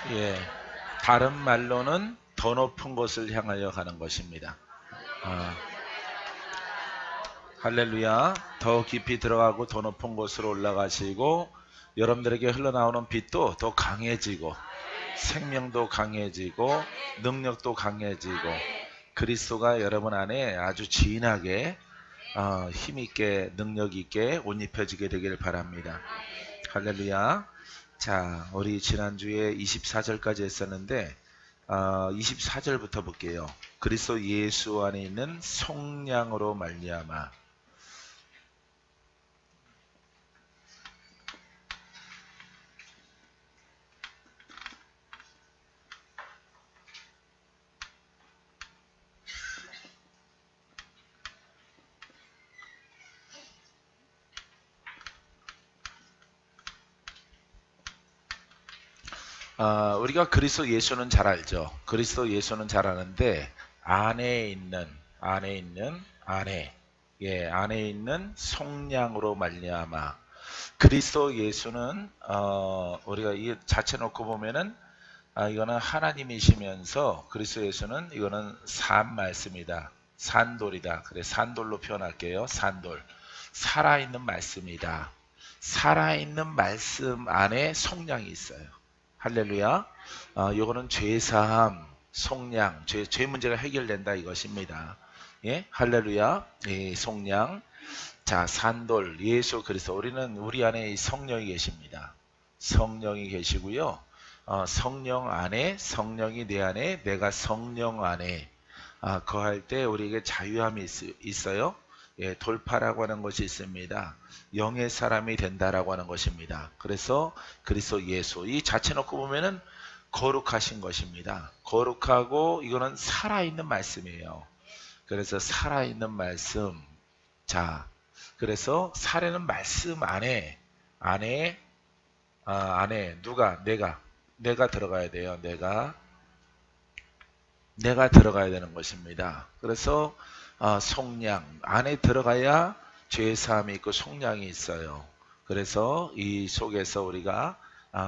예, 다른 말로는 더 높은 곳을 향하여 가는 것입니다. 아, 할렐루야. 더 깊이 들어가고 더 높은 곳으로 올라가시고 여러분들에게 흘러나오는 빛도 더 강해지고 생명도 강해지고 능력도 강해지고 그리스도가 여러분 안에 아주 진하게 힘있게 능력있게 옷 입혀지게 되기를 바랍니다. 할렐루야. 자, 우리 지난주에 24절까지 했었는데 24절부터 볼게요. 그리스도 예수 안에 있는 속량으로 말미암아. 우리가 그리스도 예수는 잘 알죠. 그리스도 예수는 잘 아는데 안에 있는 속량으로 말미암아. 그리스도 예수는 우리가 이 자체 놓고 보면은 이거는 하나님이시면서 그리스도 예수는 이거는 산 말씀이다. 산돌이다. 그래 산돌로 표현할게요. 산돌. 살아있는 말씀이다. 살아있는 말씀 안에 속량이 있어요. 할렐루야. 요거는 죄사함, 속량, 죄 문제가 해결된다 이것입니다. 예, 할렐루야. 예, 속량. 자, 산돌, 예수 그리스도. 우리 안에 이 성령이 계십니다. 성령이 계시고요. 성령 안에, 성령이 내 안에, 내가 성령 안에 거할 때 우리에게 자유함이 있어요. 예, 돌파라고 하는 것이 있습니다. 영의 사람이 된다라고 하는 것입니다. 그래서 그리스도 예수 이 자체 놓고 보면은 거룩하신 것입니다. 거룩하고 이거는 살아있는 말씀이에요. 그래서 살아있는 말씀. 자, 그래서 살아있는 말씀 안에 누가 내가 들어가야 돼요. 내가 들어가야 되는 것입니다. 그래서 속량 안에 들어가야 죄사함이 있고 속량이 있어요. 그래서 이 속에서 우리가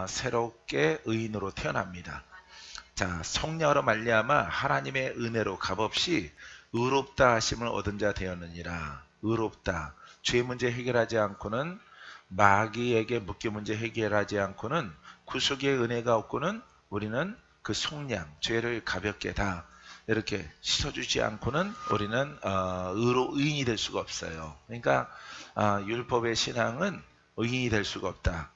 새롭게 의인으로 태어납니다. 자, 속량으로 말미암아 하나님의 은혜로 값없이 의롭다 하심을 얻은 자 되었느니라. 의롭다. 죄 문제 해결하지 않고는 마귀에게 묶여 문제 해결하지 않고는 구속의 은혜가 없고는 우리는 그 속량, 죄를 가볍게 다 이렇게 씻어주지 않고는 우리는 의인이 될 수가 없어요. 그러니까 율법의 신앙은 의인이 될 수가 없다.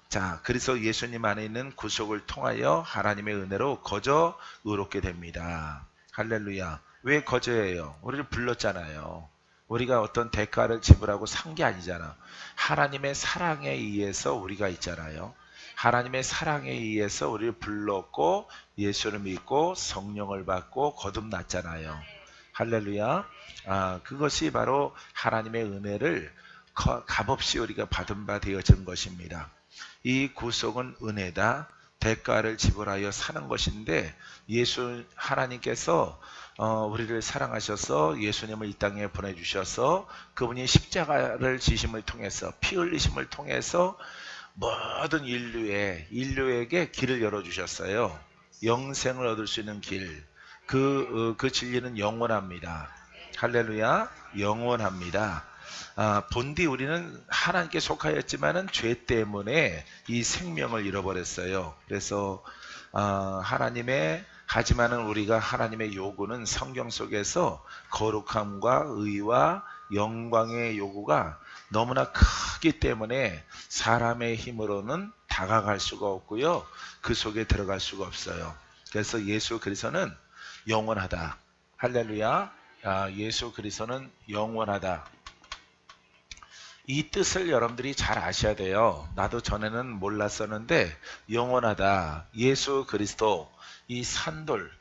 자, 그래서 예수님 안에 있는 구속을 통하여 하나님의 은혜로 거저 의롭게 됩니다. 할렐루야. 왜 거저예요? 우리를 불렀잖아요. 우리가 어떤 대가를 지불하고 산 게 아니잖아. 하나님의 사랑에 의해서 우리가 있잖아요. 하나님의 사랑에 의해서 우리를 불렀고 예수를 믿고 성령을 받고 거듭났잖아요. 할렐루야. 그것이 바로 하나님의 은혜를 값없이 우리가 받은 바 되어진 것입니다. 이 구속은 은혜다. 대가를 지불하여 사는 것인데 예수 하나님께서 우리를 사랑하셔서 예수님을 이 땅에 보내주셔서 그분이 십자가를 지심을 통해서 피 흘리심을 통해서 모든 인류에게 길을 열어주셨어요. 영생을 얻을 수 있는 길. 그 진리는 영원합니다. 할렐루야. 영원합니다. 본디 우리는 하나님께 속하였지만은 죄 때문에 이 생명을 잃어버렸어요. 그래서 하지만은 우리가 하나님의 요구는 성경 속에서 거룩함과 의와 영광의 요구가 너무나 크기 때문에 사람의 힘으로는 다가갈 수가 없고요. 그 속에 들어갈 수가 없어요. 그래서 예수 그리스도는 영원하다. 할렐루야. 예수 그리스도는 영원하다. 이 뜻을 여러분들이 잘 아셔야 돼요. 나도 전에는 몰랐었는데 영원하다. 예수 그리스도 이 산돌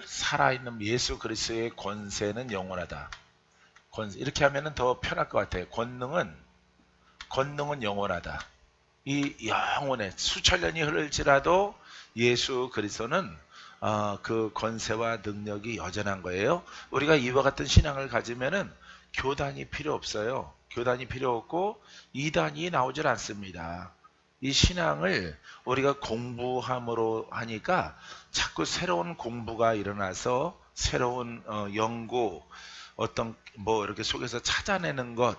살아있는 예수 그리스도의 권세는 영원하다. 이렇게 하면 더 편할 것 같아요. 권능은 영원하다. 이 영원해 수천 년이 흐를지라도 예수 그리스도는 그 권세와 능력이 여전한 거예요. 우리가 이와 같은 신앙을 가지면은 교단이 필요 없어요. 교단이 필요 없고 이단이 나오질 않습니다. 이 신앙을 우리가 공부함으로 하니까 자꾸 새로운 공부가 일어나서 새로운 연구, 어떤 뭐 이렇게 속에서 찾아내는 것,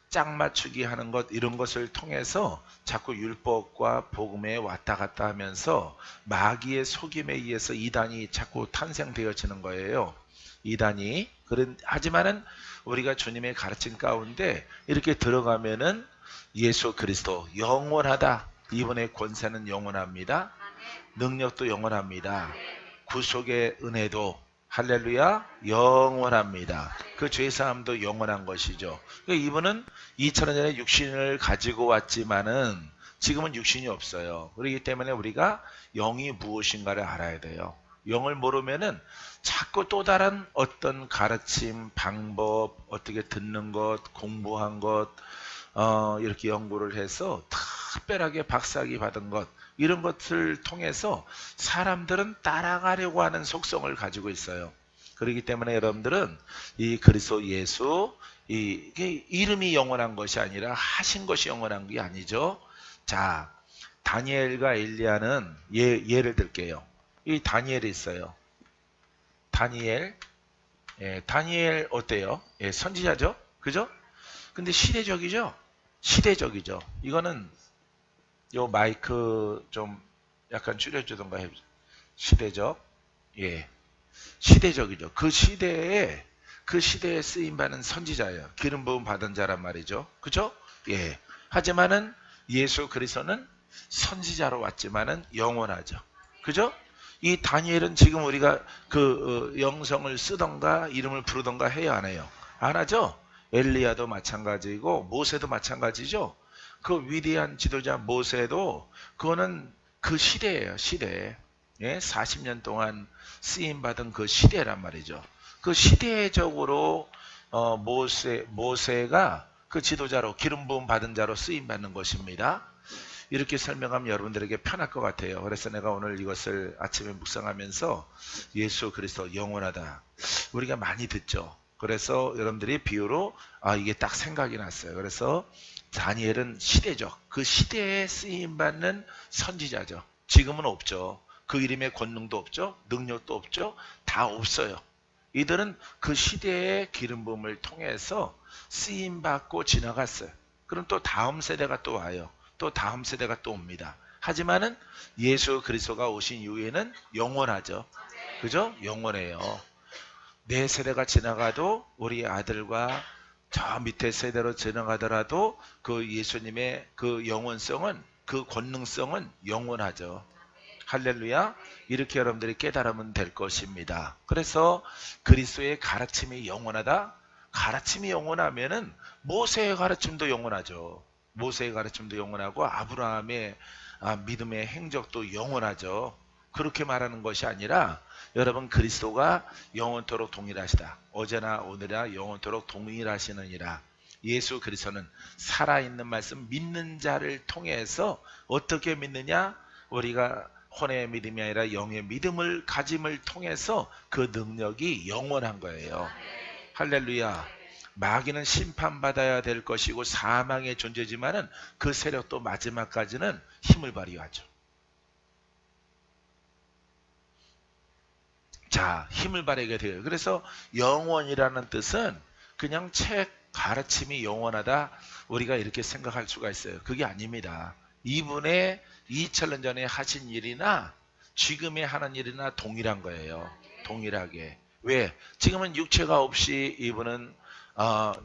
짝 맞추기 하는 것, 이런 것을 통해서 자꾸 율법과 복음에 왔다 갔다 하면서 마귀의 속임에 의해서 이단이 자꾸 탄생되어지는 거예요. 이단이. 하지만은 우리가 주님의 가르침 가운데 이렇게 들어가면은 예수 그리스도 영원하다. 이분의 권세는 영원합니다. 능력도 영원합니다. 구속의 은혜도 할렐루야 영원합니다. 그 죄사함도 영원한 것이죠. 그러니까 이분은 2000년 전에 육신을 가지고 왔지만은 지금은 육신이 없어요. 그렇기 때문에 우리가 영이 무엇인가를 알아야 돼요. 영을 모르면은 자꾸 또 다른 어떤 가르침, 방법, 어떻게 듣는 것, 공부한 것, 이렇게 연구를 해서 특별하게 박사학위 받은 것, 이런 것을 통해서 사람들은 따라가려고 하는 속성을 가지고 있어요. 그렇기 때문에 여러분들은 이 그리스도 예수, 이게 이름이 영원한 것이 아니라 하신 것이 영원한 게 아니죠. 자, 다니엘과 엘리야는 예를 들게요. 이 다니엘이 있어요. 다니엘, 다니엘 어때요? 선지자죠? 그죠? 근데 시대적이죠? 시대적이죠. 이거는 요 마이크 좀 약간 줄여주던가 해. 시대적. 예. 시대적이죠. 그 시대에 쓰임 받는 선지자예요. 기름 부음 받은 자란 말이죠. 그죠? 예. 하지만은 예수 그리스도는 선지자로 왔지만은 영원하죠. 그죠? 이 다니엘은 지금 우리가 그 영성을 쓰던가 이름을 부르던가 해야 안 해요? 안 하죠? 엘리야도 마찬가지고 모세도 마찬가지죠. 그 위대한 지도자 모세도 그거는 그 시대예요. 시대. 예? 40년 동안 쓰임받은 그 시대란 말이죠. 그 시대적으로 모세가 그 지도자로 기름 부음 받은 자로 쓰임받는 것입니다. 이렇게 설명하면 여러분들에게 편할 것 같아요. 그래서 내가 오늘 이것을 아침에 묵상하면서 예수 그리스도 영원하다. 우리가 많이 듣죠. 그래서 여러분들이 비유로 이게 딱 생각이 났어요. 그래서 다니엘은 시대적, 그 시대에 쓰임받는 선지자죠. 지금은 없죠. 그 이름의 권능도 없죠. 능력도 없죠. 다 없어요. 이들은 그 시대의 기름 부음을 통해서 쓰임받고 지나갔어요. 그럼 또 다음 세대가 또 와요. 또 다음 세대가 또 옵니다. 하지만은 예수 그리스도가 오신 이후에는 영원하죠. 그죠? 영원해요. 내 세대가 지나가도 우리 아들과 저 밑에 세대로 지나가더라도 그 예수님의 그 영원성은, 그 권능성은 영원하죠. 할렐루야. 이렇게 여러분들이 깨달으면 될 것입니다. 그래서 그리스도의 가르침이 영원하다. 가르침이 영원하면은 모세의 가르침도 영원하죠. 모세의 가르침도 영원하고 아브라함의 믿음의 행적도 영원하죠. 그렇게 말하는 것이 아니라 여러분 그리스도가 영원토록 동일하시다. 어제나 오늘이나 영원토록 동일하시느니라. 예수 그리스도는 살아있는 말씀 믿는 자를 통해서 어떻게 믿느냐? 우리가 혼의 믿음이 아니라 영의 믿음을 가짐을 통해서 그 능력이 영원한 거예요. 할렐루야. 마귀는 심판받아야 될 것이고 사망의 존재지만은 그 세력도 마지막까지는 힘을 발휘하죠. 자, 힘을 발휘하게 돼요. 그래서 영원이라는 뜻은 그냥 책 가르침이 영원하다 우리가 이렇게 생각할 수가 있어요. 그게 아닙니다. 이분의 2000년 전에 하신 일이나 지금에 하는 일이나 동일한 거예요. 동일하게. 왜? 지금은 육체가 없이 이분은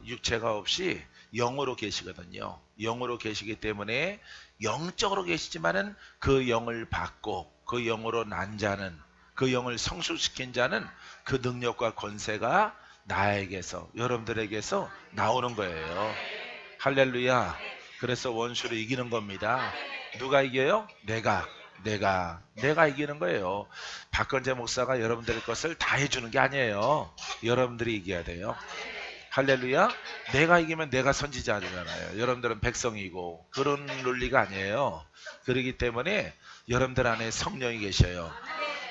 육체가 없이 영으로 계시거든요. 영으로 계시기 때문에 영적으로 계시지만은 그 영을 받고 그 영으로 난 자는, 그 영을 성숙시킨 자는 그 능력과 권세가 나에게서, 여러분들에게서 나오는 거예요. 할렐루야. 그래서 원수를 이기는 겁니다. 누가 이겨요? 내가 이기는 거예요. 박건재 목사가 여러분들의 것을 다 해주는 게 아니에요. 여러분들이 이겨야 돼요. 할렐루야. 내가 이기면 내가 선지자잖아요. 여러분들은 백성이고 그런 논리가 아니에요. 그렇기 때문에 여러분들 안에 성령이 계셔요.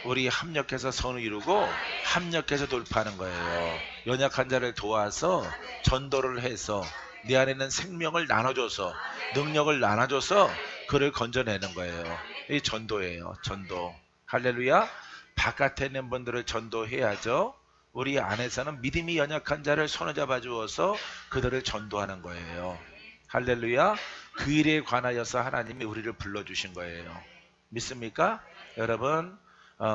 우리 합력해서 선을 이루고 합력해서 돌파하는 거예요. 연약한 자를 도와서 전도를 해서 내 안에는 생명을 나눠줘서 능력을 나눠줘서 그를 건져내는 거예요. 이 전도예요. 전도. 할렐루야. 바깥에 있는 분들을 전도해야죠. 우리 안에서는 믿음이 연약한 자를 손을 잡아 주어서 그들을 전도하는 거예요. 할렐루야. 그 일에 관하여서 하나님이 우리를 불러주신 거예요. 믿습니까? 여러분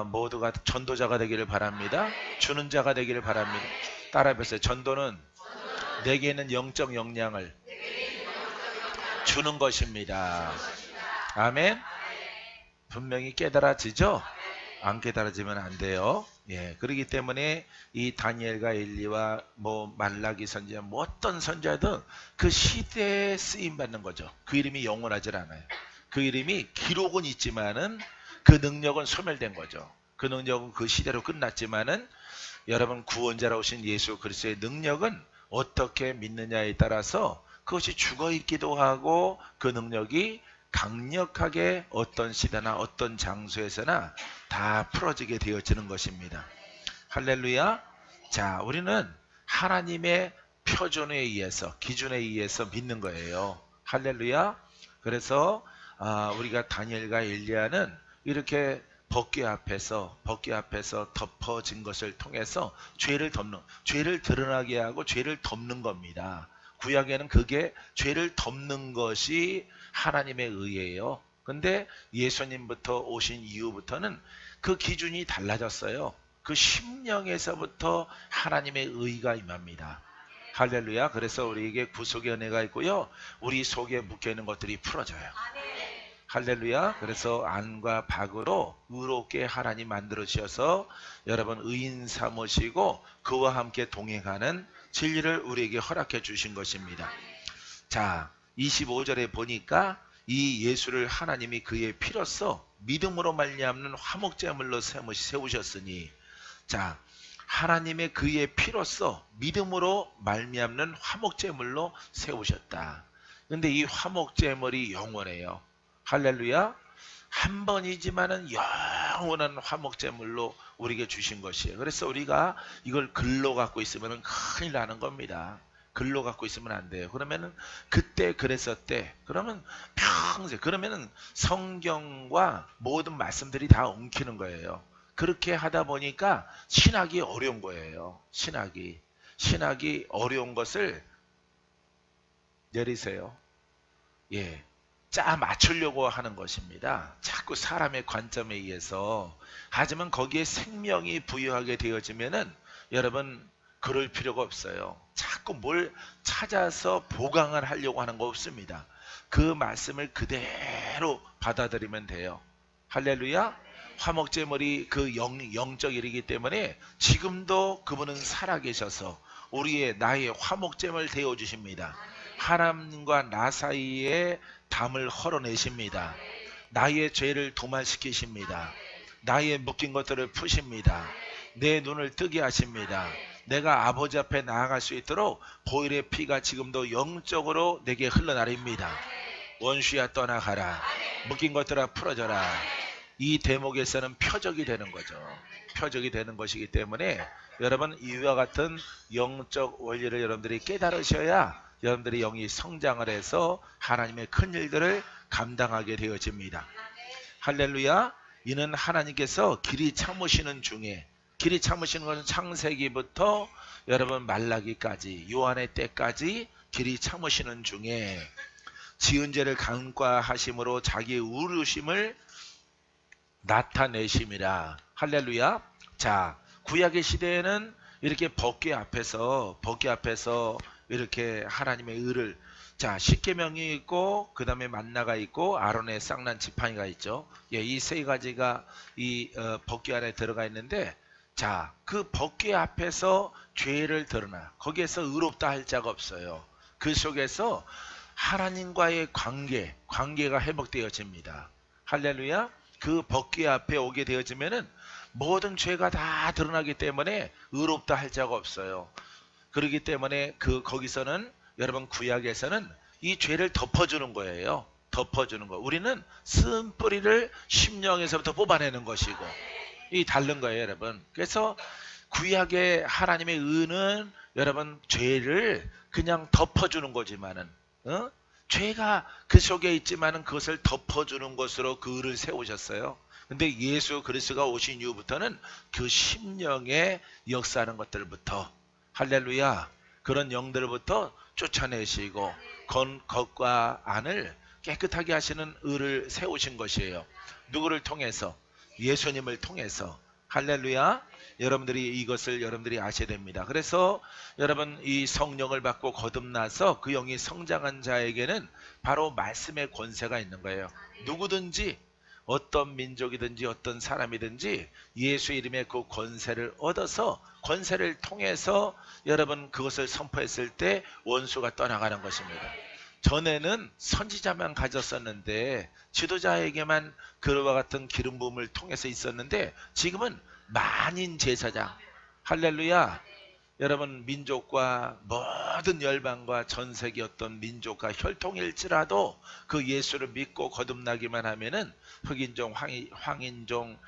모두가 전도자가 되기를 바랍니다. 주는 자가 되기를 바랍니다. 따라해보세요. 전도는 내게 있는 영적 역량을 주는 것입니다. 아멘. 분명히 깨달아지죠? 안 깨달아지면 안 돼요. 예, 그렇기 때문에 이 다니엘과 엘리와 말라기 선지자 어떤 선지자든 그 시대에 쓰임 받는 거죠. 그 이름이 영원하질 않아요. 그 이름이 기록은 있지만은 그 능력은 소멸된 거죠. 그 능력은 그 시대로 끝났지만은 여러분 구원자로 오신 예수 그리스도의 능력은 어떻게 믿느냐에 따라서 그것이 죽어 있기도 하고 그 능력이 강력하게 어떤 시대나 어떤 장소에서나 다 풀어지게 되어지는 것입니다. 할렐루야. 자, 우리는 하나님의 표준에 의해서 기준에 의해서 믿는 거예요. 할렐루야. 그래서 우리가 다니엘과 엘리야는 이렇게 법궤 앞에서 덮어진 것을 통해서 죄를 드러나게 하고 죄를 덮는 겁니다. 구약에는 그게 죄를 덮는 것이 하나님의 의예요. 근데 예수님부터 오신 이후부터는 그 기준이 달라졌어요. 그 심령에서부터 하나님의 의가 임합니다. 할렐루야. 그래서 우리에게 구속의 은혜가 있고요. 우리 속에 묶여있는 것들이 풀어져요. 할렐루야. 그래서 안과 밖으로 의롭게 하나님 만들어 주셔서 여러분 의인 삼으시고 그와 함께 동행하는 진리를 우리에게 허락해 주신 것입니다. 자, 25절에 보니까 이 예수를 하나님이 그의 피로써 믿음으로 말미암는 화목제물로 세우셨으니, 자, 하나님의 그의 피로써 믿음으로 말미암는 화목제물로 세우셨다. 근데 이 화목제물이 영원해요. 할렐루야. 한 번이지만은 영원한 화목제물로 우리에게 주신 것이에요. 그래서 우리가 이걸 글로 갖고 있으면 큰일 나는 겁니다. 글로 갖고 있으면 안 돼요. 그러면은 그때 그랬었대. 그러면 평생 그러면은 성경과 모든 말씀들이 다 엉키는 거예요. 그렇게 하다 보니까 신학이 어려운 거예요. 신학이 어려운 것을 내리세요. 예. 짜 맞추려고 하는 것입니다. 자꾸 사람의 관점에 의해서. 하지만 거기에 생명이 부여하게 되어지면은 여러분 그럴 필요가 없어요. 자꾸 뭘 찾아서 보강을 하려고 하는 거 없습니다. 그 말씀을 그대로 받아들이면 돼요. 할렐루야. 화목제물이 그 영적 일이기 때문에 지금도 그분은 살아계셔서 나의 화목제물 되어주십니다. 하나님과 나 사이에 담을 헐어내십니다. 나의 죄를 도말시키십니다. 나의 묶인 것들을 푸십니다. 내 눈을 뜨게 하십니다. 내가 아버지 앞에 나아갈 수 있도록 보혈의 피가 지금도 영적으로 내게 흘러나립니다. 원수야 떠나가라. 묶인 것들아 풀어져라. 이 대목에서는 표적이 되는 거죠. 표적이 되는 것이기 때문에 여러분 이와 같은 영적 원리를 여러분들이 깨달으셔야 여러분들이 영이 성장을 해서 하나님의 큰 일들을 감당하게 되어집니다. 할렐루야. 이는 하나님께서 길이 참으시는 중에, 길이 참으시는 것은 창세기부터 여러분 말라기까지 요한의 때까지 길이 참으시는 중에 지은 죄를 간과하심으로 자기의 의로우심을 나타내심이라. 할렐루야. 자, 구약의 시대에는 이렇게 법궤 앞에서 이렇게 하나님의 의를, 자, 십계명이 있고 그 다음에 만나가 있고 아론의 쌍난 지팡이가 있죠. 예, 이 세 가지가 이 법궤 안에 들어가 있는데, 자, 그 법궤 앞에서 죄를 드러나 거기에서 의롭다 할 자가 없어요. 그 속에서 하나님과의 관계가 회복되어집니다. 할렐루야. 그 법궤 앞에 오게 되어지면은 모든 죄가 다 드러나기 때문에 의롭다 할 자가 없어요. 그렇기 때문에 거기서는 여러분 구약에서는 이 죄를 덮어주는 거예요. 덮어주는 거. 우리는 쓴뿌리를 심령에서부터 뽑아내는 것이고, 이 다른 거예요, 여러분. 그래서 구약의 하나님의 의는 여러분 죄를 그냥 덮어주는 거지만은, 어? 죄가 그 속에 있지만은 그것을 덮어주는 것으로 그 을을 세우셨어요. 근데 예수 그리스도가 오신 이후부터는 그 심령에 역사하는 것들부터, 할렐루야, 그런 영들부터 쫓아내시고 겉과 안을 깨끗하게 하시는 을을 세우신 것이에요. 누구를 통해서? 예수님을 통해서. 할렐루야. 여러분들이 이것을 여러분들이 아셔야 됩니다. 그래서 여러분, 이 성령을 받고 거듭나서 그 영이 성장한 자에게는 바로 말씀의 권세가 있는 거예요. 누구든지, 어떤 민족이든지 어떤 사람이든지 예수 이름의 그 권세를 얻어서, 권세를 통해서 여러분 그것을 선포했을 때 원수가 떠나가는 것입니다. 전에는 선지자만 가졌었는데, 지도자에게만 그와 같은 기름 부음을 통해서 있었는데, 지금은 만인 제사장, 할렐루야, 여러분 민족과 모든 열방과 전 세계 어떤 민족과 혈통일지라도 그 예수를 믿고 거듭나기만 하면은, 흑인종, 황인종,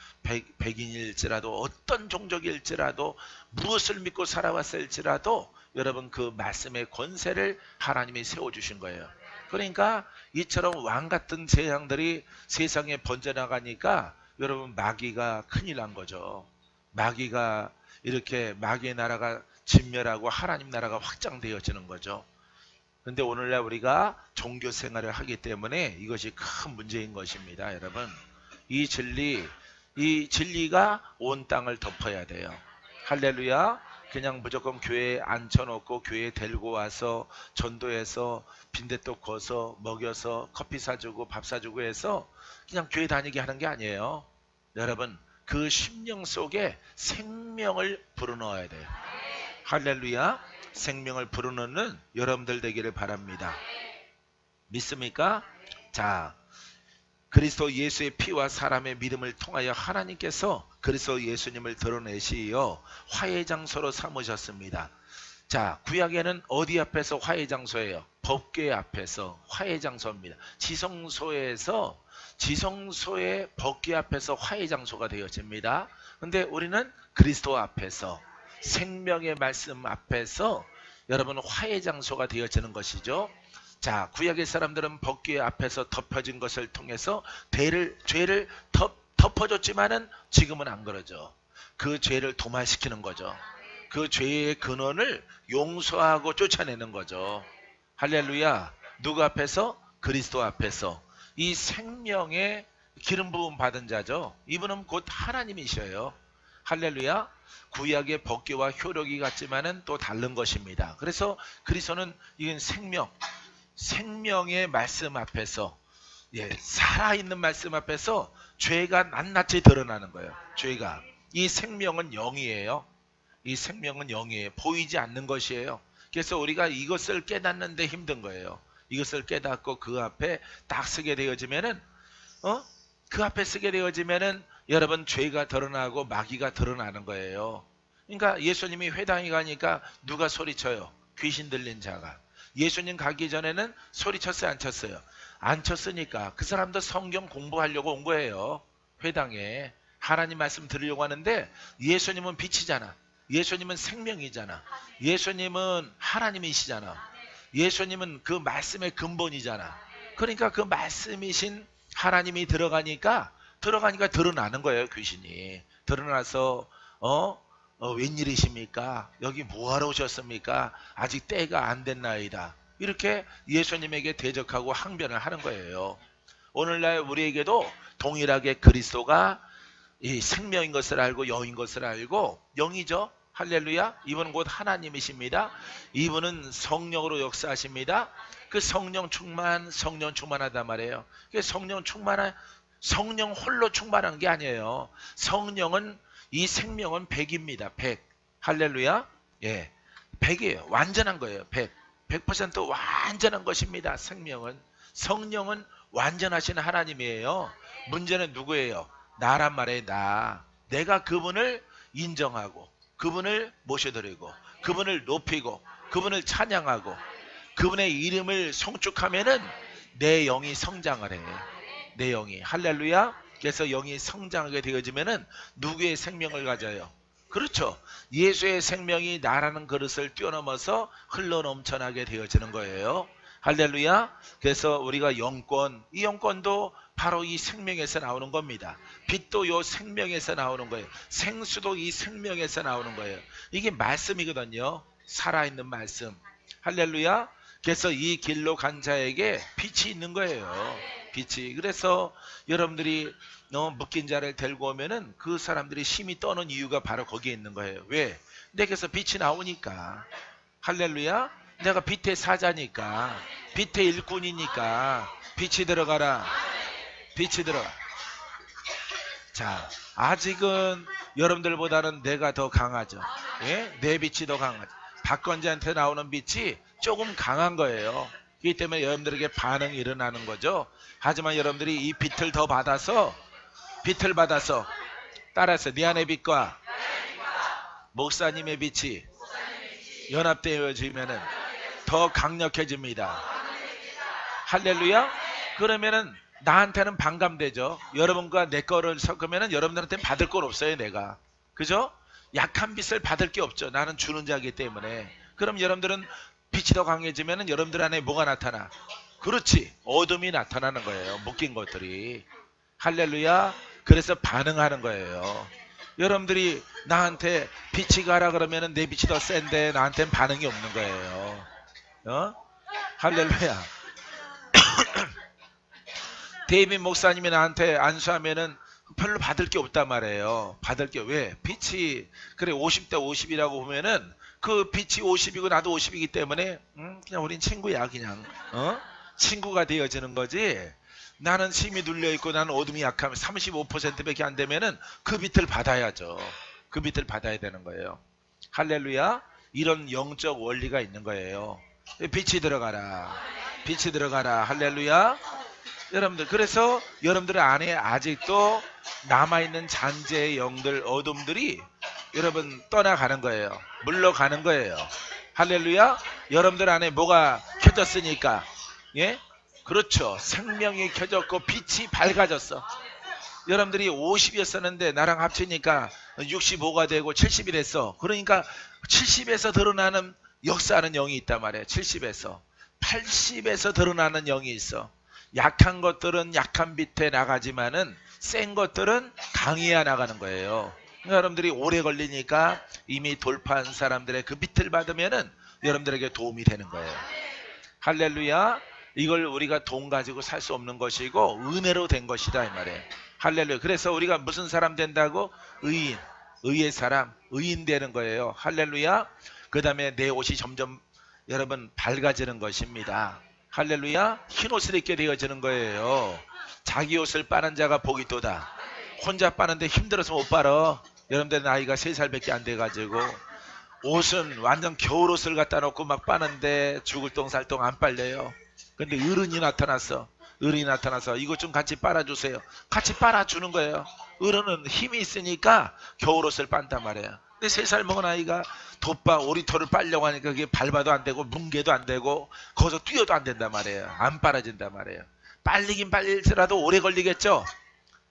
백인일지라도 어떤 종족일지라도 무엇을 믿고 살아왔을지라도 여러분 그 말씀의 권세를 하나님이 세워주신 거예요. 그러니까 이처럼 왕같은 재앙들이 세상에 번져나가니까 여러분 마귀가 큰일 난 거죠. 마귀가 이렇게, 마귀의 나라가 진멸하고 하나님 나라가 확장되어지는 거죠. 근데 오늘날 우리가 종교 생활을 하기 때문에 이것이 큰 문제인 것입니다. 여러분, 이 진리가 온 땅을 덮어야 돼요. 할렐루야. 그냥 무조건 교회에 앉혀놓고 교회에 데리고 와서 전도해서 빈대떡 거서 먹여서 커피 사주고 밥 사주고 해서 그냥 교회 다니게 하는 게 아니에요. 여러분, 그 심령 속에 생명을 불어넣어야 돼요. 할렐루야. 생명을 불어넣는 여러분들 되기를 바랍니다. 믿습니까? 자, 그리스도 예수의 피와 사람의 믿음을 통하여 하나님께서 그리스도 예수님을 드러내시어 화해 장소로 삼으셨습니다. 자, 구약에는 어디 앞에서 화해 장소예요? 법궤 앞에서 화해 장소입니다. 지성소의 법궤 앞에서 화해 장소가 되어집니다. 근데 우리는 그리스도 앞에서, 생명의 말씀 앞에서 여러분 화해 장소가 되어지는 것이죠. 자, 구약의 사람들은 법궤 앞에서 덮어진 것을 통해서 죄를 덮어줬지만은 지금은 안 그러죠. 그 죄를 도말시키는 거죠. 그 죄의 근원을 용서하고 쫓아내는 거죠. 할렐루야. 누구 앞에서? 그리스도 앞에서. 이 생명의 기름 부음 받은 자죠. 이분은 곧 하나님이셔요. 할렐루야. 구약의 법궤와 효력이 같지만은 또 다른 것입니다. 그래서 그리스도는 이건 생명의 말씀 앞에서, 살아있는 말씀 앞에서 죄가 낱낱이 드러나는 거예요. 죄가. 이 생명은 영이에요. 이 생명은 영이에요. 보이지 않는 것이에요. 그래서 우리가 이것을 깨닫는데 힘든 거예요. 이것을 깨닫고 그 앞에 딱 서게 되어지면은, 그 앞에 서게 되어지면은 여러분 죄가 드러나고 마귀가 드러나는 거예요. 그러니까 예수님이 회당에 가니까 누가 소리쳐요? 귀신 들린 자가. 예수님 가기 전에는 소리쳤어요, 안 쳤어요? 안 쳤으니까 그 사람도 성경 공부하려고 온 거예요. 회당에 하나님 말씀 들으려고 하는데, 예수님은 빛이잖아. 예수님은 생명이잖아. 예수님은 하나님이시잖아. 예수님은 그 말씀의 근본이잖아. 그러니까 그 말씀이신 하나님이 들어가니까 드러나는 거예요. 귀신이 드러나서 웬일이십니까? 여기 뭐하러 오셨습니까? 아직 때가 안 됐나이다. 이렇게 예수님에게 대적하고 항변을 하는 거예요. 오늘날 우리에게도 동일하게 그리스도가 이 생명인 것을 알고 영인 것을 알고, 영이죠. 할렐루야. 이분은 곧 하나님이십니다. 이분은 성령으로 역사하십니다. 그 성령 충만하단 말이에요. 성령 홀로 충만한 게 아니에요. 성령은, 이 생명은 100입니다. 100. 할렐루야. 100이에요. 완전한 거예요. 100% 완전한 것입니다. 성령은 완전하신 하나님이에요. 문제는 누구예요? 나란 말이에요. 내가 그분을 인정하고, 그분을 모셔드리고, 그분을 높이고, 그분을 찬양하고, 그분의 이름을 송축하면은 내 영이 성장을 해요. 내 영이. 할렐루야. 그래서 영이 성장하게 되어지면은 누구의 생명을 가져요? 그렇죠. 예수의 생명이 나라는 그릇을 뛰어넘어서 흘러 넘쳐나게 되어지는 거예요. 할렐루야. 그래서 우리가 영권, 이 영권도 바로 이 생명에서 나오는 겁니다. 빛도 요 생명에서 나오는 거예요. 생수도 이 생명에서 나오는 거예요. 이게 말씀이거든요. 살아있는 말씀. 할렐루야. 그래서 이 길로 간 자에게 빛이 있는 거예요. 빛이. 그래서 여러분들이 묶인 자를 데리고 오면은 그 사람들이 심히 떠는 이유가 바로 거기에 있는 거예요. 왜? 내게서 빛이 나오니까. 할렐루야. 내가 빛의 사자니까, 빛의 일꾼이니까 빛이 들어가라. 빛이 들어가. 자, 아직은 여러분들보다는 내가 더 강하죠. 예? 내 빛이 더 강하죠. 박건지한테 나오는 빛이 조금 강한 거예요. 그렇기 때문에 여러분들에게 반응이 일어나는 거죠. 하지만 여러분들이 이 빛을 더 받아서 따라서 네 안의 빛과 목사님의 빛이 연합되어지면은 더 강력해집니다. 할렐루야. 그러면은 나한테는 반감되죠. 여러분과 내 거를 섞으면은 여러분들한테는 받을 건 없어요. 내가. 그죠? 약한 빛을 받을 게 없죠. 나는 주는 자이기 때문에. 그럼 여러분들은 빛이 더 강해지면은 여러분들 안에 뭐가 나타나? 그렇지. 어둠이 나타나는 거예요. 묶인 것들이. 할렐루야. 그래서 반응하는 거예요. 여러분들이 나한테 빛이 가라 그러면은 내 빛이 더 센데 나한테는 반응이 없는 거예요. 할렐루야. 데이빗 목사님이 나한테 안수하면은 별로 받을 게 없단 말이에요. 받을 게 왜? 빛이 그래 50대 50이라고 보면은 그 빛이 50이고 나도 50이기 때문에 그냥 우린 친구야. 그냥 친구가 되어지는 거지. 나는 심히 눌려있고 나는 어둠이 약하면 35%밖에 안 되면은 그 빛을 받아야죠. 그 빛을 받아야 되는 거예요. 할렐루야. 이런 영적 원리가 있는 거예요. 빛이 들어가라. 빛이 들어가라. 할렐루야. 여러분들, 그래서 여러분들 안에 아직도 남아있는 잔재의 영들, 어둠들이 여러분 떠나가는 거예요. 물러가는 거예요. 할렐루야. 여러분들 안에 뭐가 켜졌으니까, 예? 그렇죠. 생명이 켜졌고 빛이 밝아졌어. 여러분들이 50이었었는데 나랑 합치니까 65가 되고 70이 됐어. 그러니까 70에서 드러나는 역사하는 영이 있단 말이에요. 70에서 80에서 드러나는 영이 있어. 약한 것들은 약한 빛에 나가지만은 센 것들은 강해야 나가는 거예요. 그러니까 여러분들이 오래 걸리니까 이미 돌파한 사람들의 그 빛을 받으면은 여러분들에게 도움이 되는 거예요. 할렐루야. 이걸 우리가 돈 가지고 살 수 없는 것이고 은혜로 된 것이다 이 말이에요. 할렐루야. 그래서 우리가 무슨 사람 된다고? 의인, 의의 사람, 의인 되는 거예요. 할렐루야. 그 다음에 내 옷이 점점 여러분 밝아지는 것입니다. 할렐루야. 흰 옷을 입게 되어지는 거예요. 자기 옷을 빠는 자가 복이 있도다. 혼자 빠는데 힘들어서 못 빨어. 여러분들 나이가 3살밖에 안 돼가지고 옷은 완전 겨울옷을 갖다 놓고 막 빠는데 죽을 똥살똥 안 빨려요. 근데 어른이 나타났어. 어른이 나타나서 이것 좀 같이 빨아주세요. 같이 빨아주는 거예요. 어른은 힘이 있으니까 겨울옷을 빤단 말이에요. 근데 3살 먹은 아이가 돗바 오리털을 빨려고 하니까 그게 밟아도 안 되고 뭉개도 안 되고 거기서 뛰어도 안 된단 말이에요. 안 빨아진단 말이에요. 빨리긴 빨릴지라도 오래 걸리겠죠.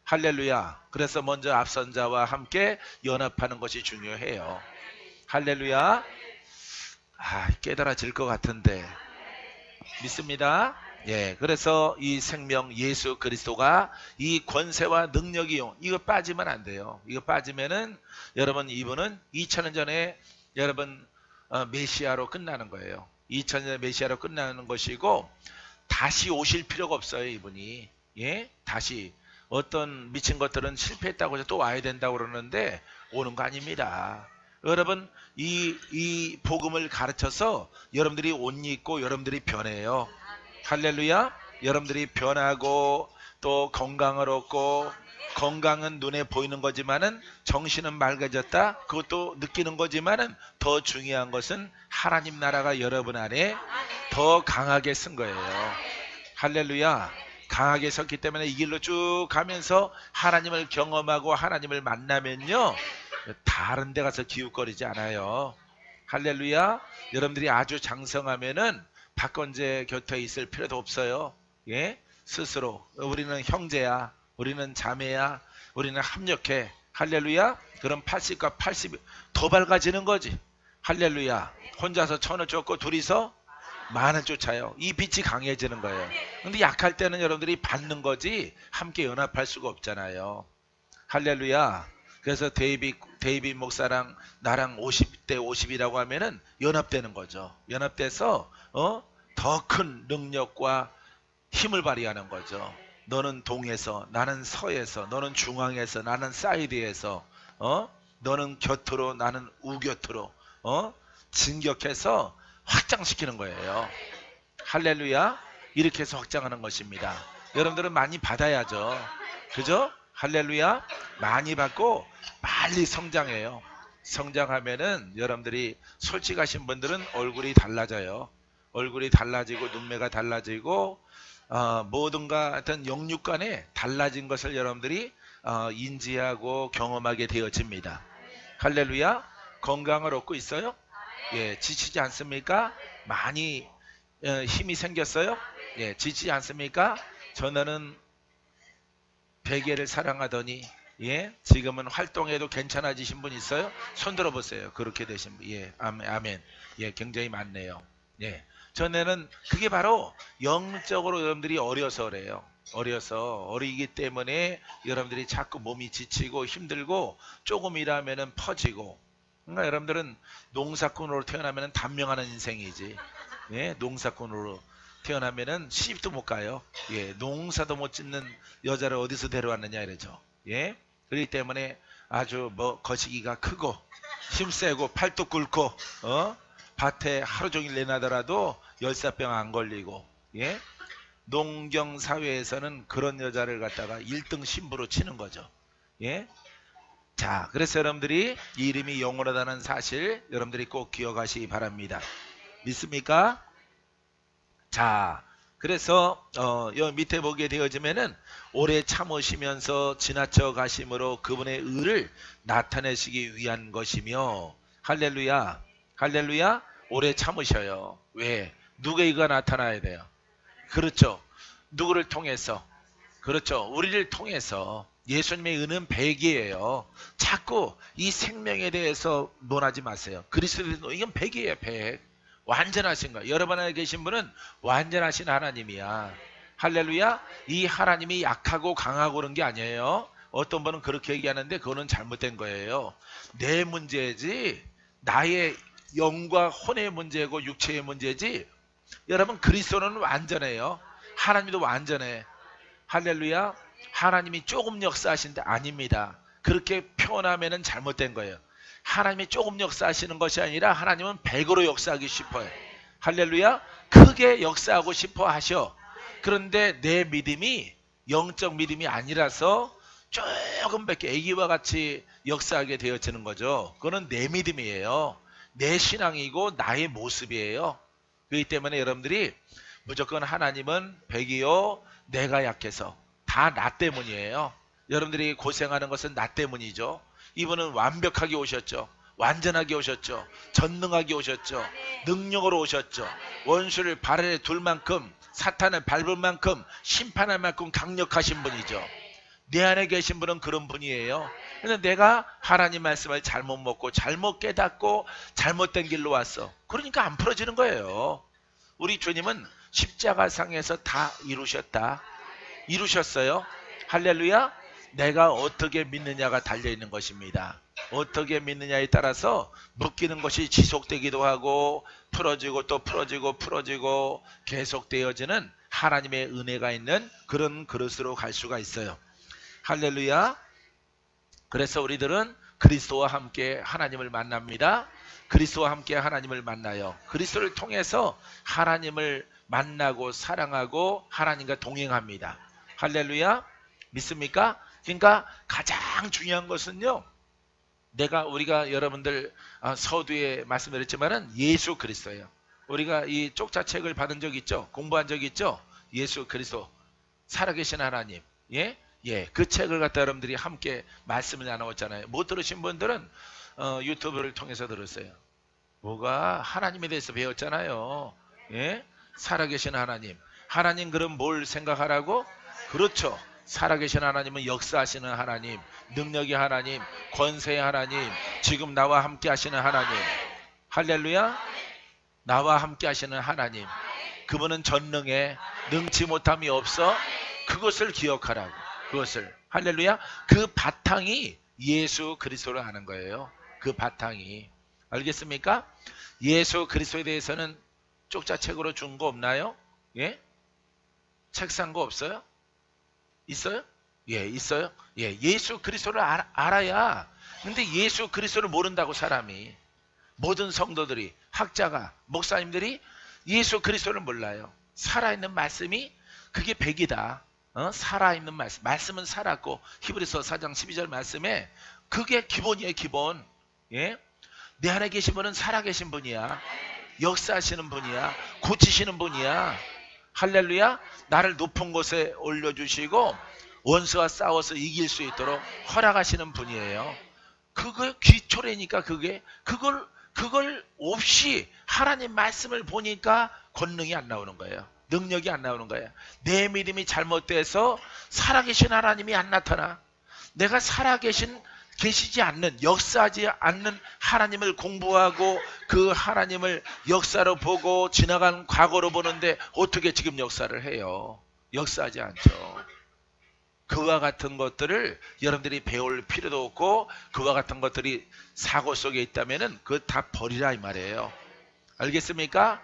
할렐루야. 그래서 먼저 앞선 자와 함께 연합하는 것이 중요해요. 할렐루야. 깨달아질 것 같은데 믿습니다. 예, 그래서 이 생명 예수 그리스도가 이 권세와 능력이 이거 빠지면 안 돼요. 이거 빠지면은 여러분 이분은 2000년 전에 여러분 메시아로 끝나는 거예요. 2000년 전에 메시아로 끝나는 것이고 다시 오실 필요가 없어요. 이분이. 예, 다시 어떤 미친 것들은 실패했다고 해서 또 와야 된다고 그러는데 오는 거 아닙니다. 여러분 이 복음을 가르쳐서 여러분들이 옷 입고 여러분들이 변해요. 할렐루야. 여러분들이 변하고 또 건강을 얻고 건강은 눈에 보이는 거지만은 정신은 맑아졌다. 그것도 느끼는 거지만은 더 중요한 것은 하나님 나라가 여러분 안에 더 강하게 쓴 거예요. 할렐루야. 강하게 섰기 때문에 이 길로 쭉 가면서 하나님을 경험하고 하나님을 만나면요 다른 데 가서 기웃거리지 않아요. 할렐루야. 여러분들이 아주 장성하면은 박건재 곁에 있을 필요도 없어요. 예? 스스로 우리는 형제야, 우리는 자매야, 우리는 합력해. 할렐루야. 그럼 80과 80이 더 밝아지는 거지. 할렐루야. 혼자서 천을 쫓고 둘이서 만을 쫓아요. 이 빛이 강해지는 거예요. 근데 약할 때는 여러분들이 받는 거지 함께 연합할 수가 없잖아요. 할렐루야. 그래서 데이빗 목사랑 나랑 50대 50이라고 하면은 연합되는 거죠. 연합돼서 더 큰 능력과 힘을 발휘하는 거죠. 너는 동에서, 나는 서에서, 너는 중앙에서, 나는 사이드에서, 너는 곁으로, 나는 우곁으로, 진격해서 확장시키는 거예요. 할렐루야. 이렇게 해서 확장하는 것입니다. 여러분들은 많이 받아야죠. 그죠? 할렐루야. 많이 받고 빨리 성장해요. 성장하면은 여러분들이 솔직하신 분들은 얼굴이 달라져요. 얼굴이 달라지고 눈매가 달라지고 모든가 하여튼 영육간에 달라진 것을 여러분들이 인지하고 경험하게 되어집니다. 할렐루야. 건강을 얻고 있어요? 예, 지치지 않습니까? 많이 힘이 생겼어요? 예, 지치지 않습니까? 전에는 베개를 사랑하더니 지금은 활동해도 괜찮아지신 분 있어요? 손 들어보세요. 그렇게 되신 분. 예, 아멘. 예, 굉장히 많네요. 예, 전에는 그게 바로 영적으로 여러분들이 어려서 그래요. 어리기 때문에 여러분들이 자꾸 몸이 지치고 힘들고 조금 일하면은 퍼지고. 그러니까 여러분들은 농사꾼으로 태어나면은 단명하는 인생이지. 예, 농사꾼으로 태어나면은 시집도 못 가요. 예, 농사도 못 짓는 여자를 어디서 데려왔느냐 이러죠. 예, 그렇기 때문에 아주 거시기가 크고 힘세고 팔도 굵고 밭에 하루 종일 내놔더라도 열사병 안 걸리고. 예, 농경 사회에서는 그런 여자를 갖다가 1등 신부로 치는 거죠. 예, 자, 그래서 여러분들이 이 이름이 영원하다는 사실 여러분들이 꼭 기억하시기 바랍니다. 믿습니까? 자, 그래서 여 밑에 보게 되어지면은 오래 참으시면서 지나쳐 가심으로 그분의 의를 나타내시기 위한 것이며. 할렐루야. 할렐루야. 오래 참으셔요. 왜? 누구의 의가 나타나야 돼요? 그렇죠. 누구를 통해서? 그렇죠. 우리를 통해서. 예수님의 의는 백이에요. 자꾸 이 생명에 대해서 논하지 마세요. 그리스도의 이건 백이에요. 백. 완전하신 거예요. 여러분 안에 계신 분은 완전하신 하나님이야. 할렐루야. 이 하나님이 약하고 강하고 그런 게 아니에요. 어떤 분은 그렇게 얘기하는데 그거는 잘못된 거예요. 내 문제지 나의 영과 혼의 문제고 육체의 문제지. 여러분 그리스도는 완전해요. 하나님도 완전해. 할렐루야. 하나님이 조금 역사하신데 아닙니다. 그렇게 표현하면 잘못된 거예요. 하나님이 조금 역사하시는 것이 아니라 하나님은 100으로 역사하기 싶어요. 할렐루야. 크게 역사하고 싶어 하셔. 그런데 내 믿음이 영적 믿음이 아니라서 조금밖에 애기와 같이 역사하게 되어지는 거죠. 그거는 내 믿음이에요. 내 신앙이고 나의 모습이에요. 그렇기 때문에 여러분들이 무조건 하나님은 100이요 내가 약해서 다 나 때문이에요. 여러분들이 고생하는 것은 나 때문이죠. 이분은 완벽하게 오셨죠. 완전하게 오셨죠. 전능하게 오셨죠. 능력으로 오셨죠. 원수를 발에 둘 만큼 사탄을 밟을 만큼 심판할 만큼 강력하신 분이죠. 내 안에 계신 분은 그런 분이에요. 그래서 내가 하나님 말씀을 잘못 먹고 잘못 깨닫고 잘못된 길로 왔어. 그러니까 안 풀어지는 거예요. 우리 주님은 십자가상에서 다 이루셨다. 이루셨어요. 할렐루야. 내가 어떻게 믿느냐가 달려있는 것입니다. 어떻게 믿느냐에 따라서 묶이는 것이 지속되기도 하고 풀어지고 또 풀어지고 계속되어지는 하나님의 은혜가 있는 그런 그릇으로 갈 수가 있어요. 할렐루야. 그래서 우리들은 그리스도와 함께 하나님을 만납니다. 그리스도와 함께 하나님을 만나요. 그리스도를 통해서 하나님을 만나고 사랑하고 하나님과 동행합니다. 할렐루야. 믿습니까? 그러니까 가장 중요한 것은요. 우리가 여러분들 서두에 말씀드렸지만은 예수 그리스도예요. 우리가 이 쪽자책을 받은 적 있죠? 공부한 적 있죠? 예수 그리스도 살아계신 하나님. 예? 예, 그 책을 갖다 여러분들이 함께 말씀을 나누었잖아요. 못 들으신 분들은 유튜브를 통해서 들었어요. 뭐가 하나님에 대해서 배웠잖아요. 예? 살아계신 하나님. 하나님 그럼 뭘 생각하라고? 그렇죠. 살아계신 하나님은 역사하시는 하나님, 능력의 하나님, 권세의 하나님, 지금 나와 함께 하시는 하나님. 할렐루야. 나와 함께 하시는 하나님. 그분은 전능해. 능치 못함이 없어. 그것을 기억하라고. 그것을. 할렐루야. 그 바탕이 예수 그리스도를 아는 거예요. 그 바탕이. 알겠습니까? 예수 그리스도에 대해서는 쪽자책으로 준 거 없나요? 예? 책 산 거 없어요? 있어요? 예, 있어요? 예, 예수 그리스도를 알아야. 근데 예수 그리스도를 모른다고 사람이. 모든 성도들이, 학자가, 목사님들이 예수 그리스도를 몰라요. 살아있는 말씀이 그게 백이다. 살아있는 말씀. 말씀은 살았고 히브리서 4장 12절 말씀에 그게 기본이에요. 기본. 예? 내 안에 계신 분은 살아계신 분이야. 역사하시는 분이야. 고치시는 분이야. 할렐루야. 나를 높은 곳에 올려주시고 원수와 싸워서 이길 수 있도록 허락하시는 분이에요. 그거 기초라니까. 그걸 없이 하나님 말씀을 보니까 권능이 안 나오는 거예요. 능력이 안 나오는 거예요. 내 믿음이 잘못돼서 살아계신 하나님이 안 나타나. 내가 계시지 않는, 역사하지 않는 하나님을 공부하고 그 하나님을 역사로 보고 지나간 과거로 보는데 어떻게 지금 역사를 해요? 역사하지 않죠. 그와 같은 것들을 여러분들이 배울 필요도 없고, 그와 같은 것들이 사고 속에 있다면은 그거 다 버리라 이 말이에요. 알겠습니까?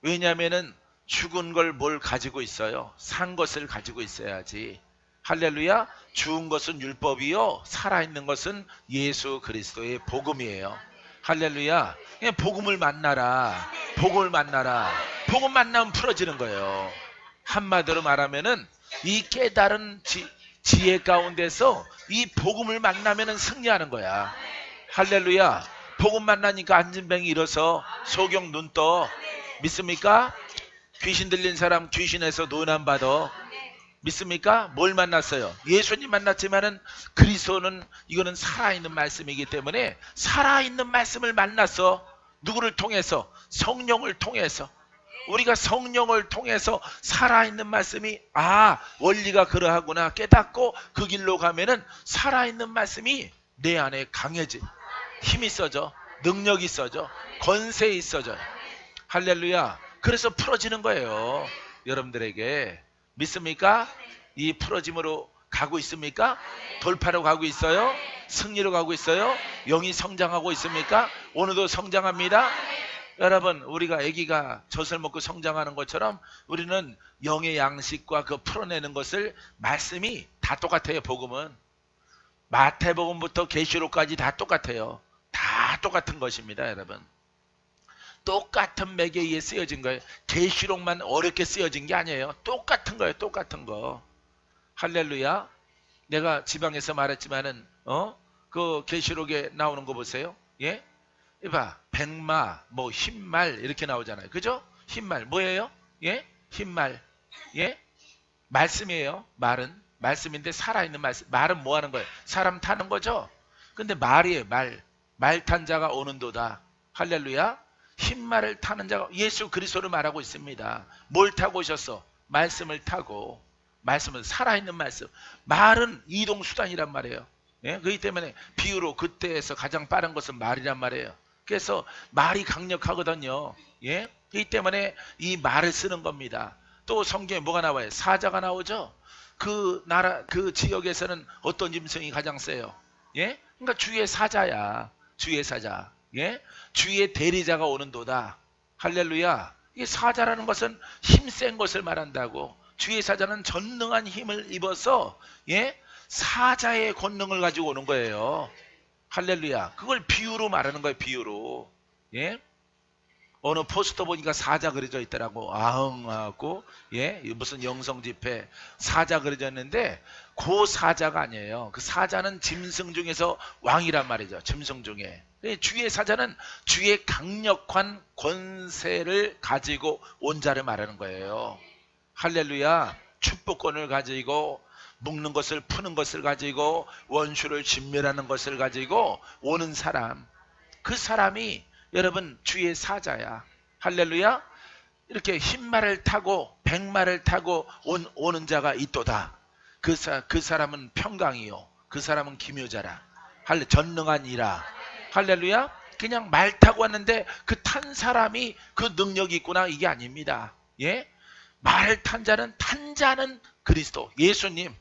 왜냐하면은 죽은 걸 뭘 가지고 있어요? 산 것을 가지고 있어야지. 할렐루야. 죽은 것은 율법이요, 살아있는 것은 예수 그리스도의 복음이에요. 할렐루야. 그냥 복음을 만나라. 복음을 만나라. 복음 만나면 풀어지는 거예요. 한마디로 말하면은 이 깨달은 지혜 가운데서 이 복음을 만나면은 승리하는 거야. 할렐루야. 복음 만나니까 안진뱅이 일어서 소경 눈 떠. 믿습니까? 귀신 들린 사람 귀신에서 노난 받아. 믿습니까? 뭘 만났어요? 예수님 만났지만은 그리스도는 이거는 살아있는 말씀이기 때문에 살아있는 말씀을 만나서 누구를 통해서? 성령을 통해서. 우리가 성령을 통해서 살아있는 말씀이 원리가 그러하구나 깨닫고 그 길로 가면은 살아있는 말씀이 내 안에 강해지. 힘이 있어져. 능력이 있어져. 권세 있어져. 할렐루야. 그래서 풀어지는 거예요. 여러분들에게. 믿습니까? 이 풀어짐으로 가고 있습니까? 돌파로 가고 있어요? 승리로 가고 있어요? 영이 성장하고 있습니까? 오늘도 성장합니다. 여러분, 우리가 아기가 젖을 먹고 성장하는 것처럼 우리는 영의 양식과 그 풀어내는 것을, 말씀이 다 똑같아요. 복음은 마태복음부터 계시록까지 다 똑같아요. 다 똑같은 것입니다. 여러분, 똑같은 맥에 의해 쓰여진 거예요. 계시록만 어렵게 쓰여진 게 아니에요. 똑같은 거예요. 똑같은 거. 할렐루야. 내가 지방에서 말했지만은 그 계시록에 나오는 거 보세요. 예? 이봐, 백마, 뭐 흰말 이렇게 나오잖아요. 그죠? 흰말 뭐예요? 예? 흰말. 예? 말씀이에요. 말은 말씀인데 살아있는 말씀. 말은 뭐 하는 거예요? 사람 타는 거죠? 근데 말이에요. 말 탄 자가 오는도다. 할렐루야. 흰말을 타는 자가 예수 그리스도를 말하고 있습니다. 뭘 타고 오셨어? 말씀을 타고. 말씀은 살아있는 말씀. 말은 이동수단이란 말이에요. 예? 그렇기 때문에 비유로 그때에서 가장 빠른 것은 말이란 말이에요. 그래서 말이 강력하거든요. 예? 그렇기 때문에 이 말을 쓰는 겁니다. 또 성경에 뭐가 나와요? 사자가 나오죠. 그 나라, 그 지역에서는 어떤 짐승이 가장 세요? 예? 그러니까 주의 사자야. 주의 사자. 예? 주의 대리자가 오는도다. 할렐루야. 이 사자라는 것은 힘센 것을 말한다고. 주의 사자는 전능한 힘을 입어서 사자의 권능을 가지고 오는 거예요. 할렐루야. 그걸 비유로 말하는 거예요. 비유로. 예? 어느 포스터 보니까 사자 그려져 있더라고. 아흥하고 무슨 영성 집회 사자 그려져 있는데 그 사자가 아니에요. 그 사자는 짐승 중에서 왕이란 말이죠. 짐승 중에. 주의 사자는 주의 강력한 권세를 가지고 온 자를 말하는 거예요. 할렐루야. 축복권을 가지고 묶는 것을 푸는 것을 가지고 원수를 진멸하는 것을 가지고 오는 사람. 그 사람이 여러분 주의 사자야. 할렐루야. 이렇게 흰말을 타고 백말을 타고 오는 자가 있도다. 그 사람은 평강이요 그 사람은 기묘자라. 전능한 이라. 할렐루야. 그냥 말 타고 왔는데 그 탄 사람이 그 능력이 있구나 이게 아닙니다. 예? 말을 탄 자는 그리스도 예수님,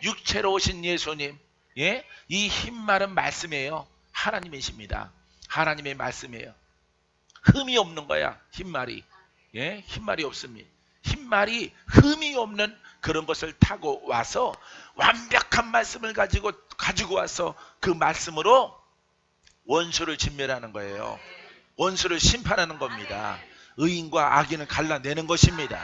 육체로 오신 예수님. 예? 이 흰말은 말씀이에요. 하나님이십니다. 하나님의 말씀이에요. 흠이 없는 거야 흰말이. 예? 흰말이 없습니다. 흰말이 흠이 없는 그런 것을 타고 와서 완벽한 말씀을 가지고 와서 그 말씀으로 원수를 진멸하는 거예요. 원수를 심판하는 겁니다. 의인과 악인을 갈라내는 것입니다.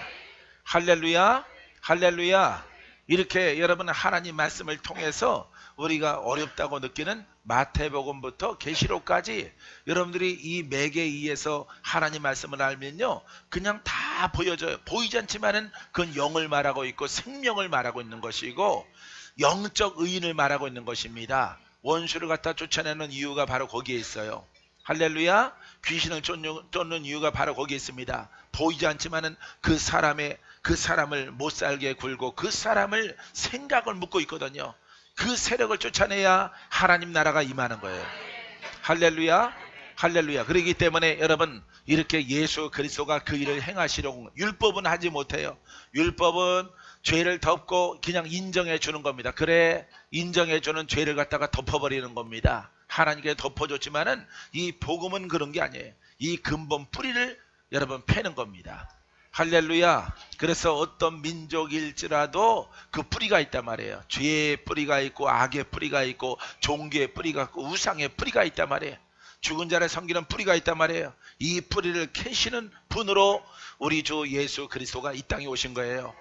할렐루야. 할렐루야. 이렇게 여러분 하나님 말씀을 통해서 우리가 어렵다고 느끼는 마태복음부터 계시록까지 여러분들이 이 맥에 의해서 하나님 말씀을 알면요 그냥 다 보여져요. 보이지 않지만은 그건 영을 말하고 있고 생명을 말하고 있는 것이고 영적 의인을 말하고 있는 것입니다. 원수를 갖다 쫓아내는 이유가 바로 거기에 있어요. 할렐루야. 귀신을 쫓는 이유가 바로 거기에 있습니다. 보이지 않지만은 그 사람을 못 살게 굴고 그 사람을 생각을 묻고 있거든요. 그 세력을 쫓아내야 하나님 나라가 임하는 거예요. 할렐루야. 할렐루야. 그렇기 때문에 여러분 이렇게 예수 그리스도가 그 일을 행하시려고 율법은 하지 못해요. 율법은 죄를 덮고 그냥 인정해 주는 겁니다. 그래 인정해 주는 죄를 갖다가 덮어버리는 겁니다. 하나님께 덮어줬지만은 이 복음은 그런 게 아니에요. 이 근본 뿌리를 여러분 패는 겁니다. 할렐루야. 그래서 어떤 민족일지라도 그 뿌리가 있단 말이에요. 죄의 뿌리가 있고 악의 뿌리가 있고 종교의 뿌리가 있고 우상의 뿌리가 있단 말이에요. 죽은 자를 섬기는 뿌리가 있단 말이에요. 이 뿌리를 캐시는 분으로 우리 주 예수 그리스도가 이 땅에 오신 거예요.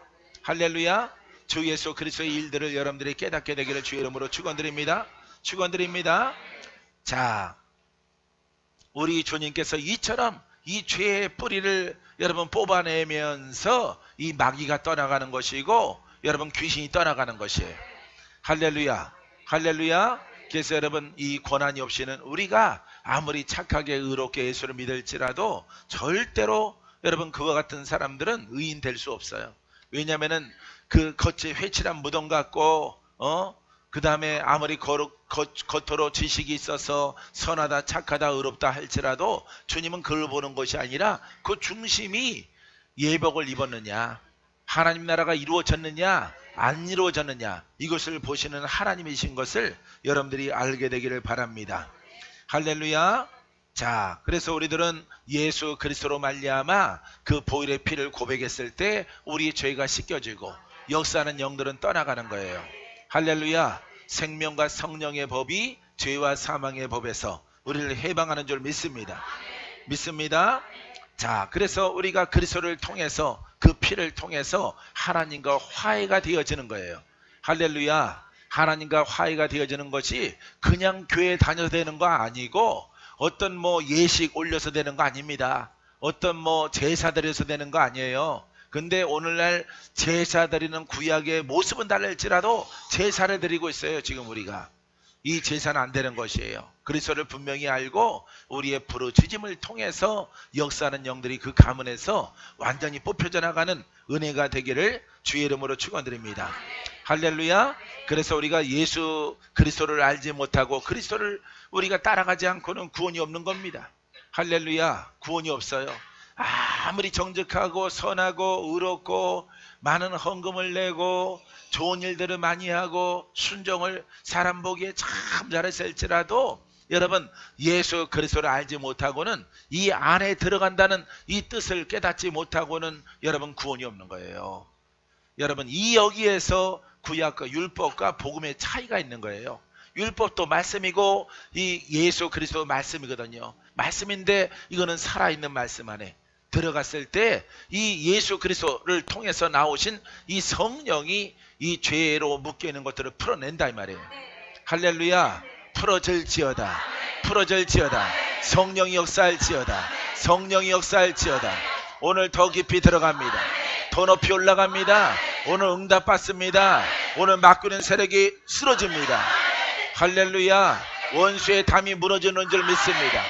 할렐루야. 주 예수 그리스도의 일들을 여러분들이 깨닫게 되기를 주의 이름으로 축원드립니다. 축원드립니다. 자, 우리 주님께서 이처럼 이 죄의 뿌리를 여러분 뽑아내면서 이 마귀가 떠나가는 것이고 여러분 귀신이 떠나가는 것이에요. 할렐루야. 할렐루야. 그래서 여러분 이 고난이 없이는 우리가 아무리 착하게 의롭게 예수를 믿을지라도 절대로 여러분 그와 같은 사람들은 의인 될 수 없어요. 왜냐하면은 그 겉이 회칠한 무덤 같고 그 다음에 아무리 겉으로 지식이 있어서 선하다 착하다 의롭다 할지라도 주님은 그걸 보는 것이 아니라 그 중심이 예복을 입었느냐 하나님 나라가 이루어졌느냐 안 이루어졌느냐 이것을 보시는 하나님이신 것을 여러분들이 알게 되기를 바랍니다. 할렐루야. 자, 그래서 우리들은 예수 그리스도로 말미암아 그 보혈의 피를 고백했을 때 우리 죄가 씻겨지고 역사하는 영들은 떠나가는 거예요. 할렐루야. 생명과 성령의 법이 죄와 사망의 법에서 우리를 해방하는 줄 믿습니다. 믿습니다. 자, 그래서 우리가 그리스도를 통해서 그 피를 통해서 하나님과 화해가 되어지는 거예요. 할렐루야. 하나님과 화해가 되어지는 것이 그냥 교회 다녀서 되는 거 아니고 어떤 예식 올려서 되는 거 아닙니다. 어떤 제사 드려서 되는 거 아니에요. 근데 오늘날 제사 드리는 구약의 모습은 달랄지라도 제사를 드리고 있어요. 지금 우리가 이 제사는 안 되는 것이에요. 그리스도를 분명히 알고 우리의 부르짖음을 통해서 역사하는 영들이 그 가문에서 완전히 뽑혀져 나가는 은혜가 되기를 주의 이름으로 축원드립니다. 할렐루야. 그래서 우리가 예수 그리스도를 알지 못하고 그리스도를 우리가 따라가지 않고는 구원이 없는 겁니다. 할렐루야. 구원이 없어요. 아무리 정직하고 선하고 의롭고 많은 헌금을 내고 좋은 일들을 많이 하고 순종을 사람 보기에 참 잘했을지라도 여러분 예수 그리스도를 알지 못하고는 이 안에 들어간다는 이 뜻을 깨닫지 못하고는 여러분 구원이 없는 거예요. 여러분 이 여기에서 구약과 율법과 복음의 차이가 있는 거예요. 율법도 말씀이고 이 예수 그리스도 말씀이거든요. 말씀인데 이거는 살아있는 말씀 안에 들어갔을 때 이 예수 그리스도를 통해서 나오신 이 성령이 이 죄로 묶여있는 것들을 풀어낸다 이 말이에요. 할렐루야. 풀어질지어다. 풀어질지어다. 성령이 역사할지어다. 성령이 역사할지어다. 오늘 더 깊이 들어갑니다. 더 높이 올라갑니다. 오늘 응답 받습니다. 오늘 맡기는 세력이 쓰러집니다. 할렐루야. 원수의 담이 무너지는 줄 믿습니다.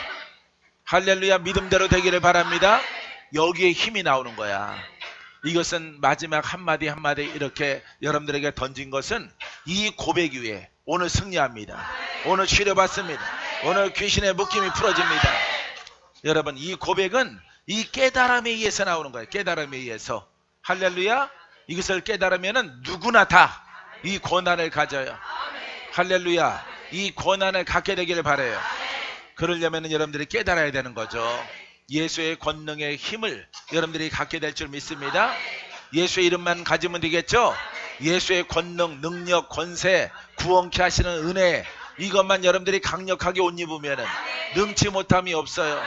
할렐루야. 믿음대로 되기를 바랍니다. 여기에 힘이 나오는 거야. 이것은 마지막 한마디 한마디 이렇게 여러분들에게 던진 것은 이 고백 위에 오늘 승리합니다. 오늘 치료받습니다. 오늘 귀신의 묶임이 풀어집니다. 여러분, 이 고백은 이 깨달음에 의해서 나오는 거예요. 깨달음에 의해서. 할렐루야. 이것을 깨달으면 누구나 다 이 권한을 가져요. 할렐루야. 이 권한을 갖게 되기를 바라요. 그러려면 여러분들이 깨달아야 되는 거죠. 예수의 권능의 힘을 여러분들이 갖게 될 줄 믿습니다. 예수의 이름만 가지면 되겠죠. 예수의 권능, 능력, 권세, 구원케 하시는 은혜, 이것만 여러분들이 강력하게 옷 입으면 능치 못함이 없어요.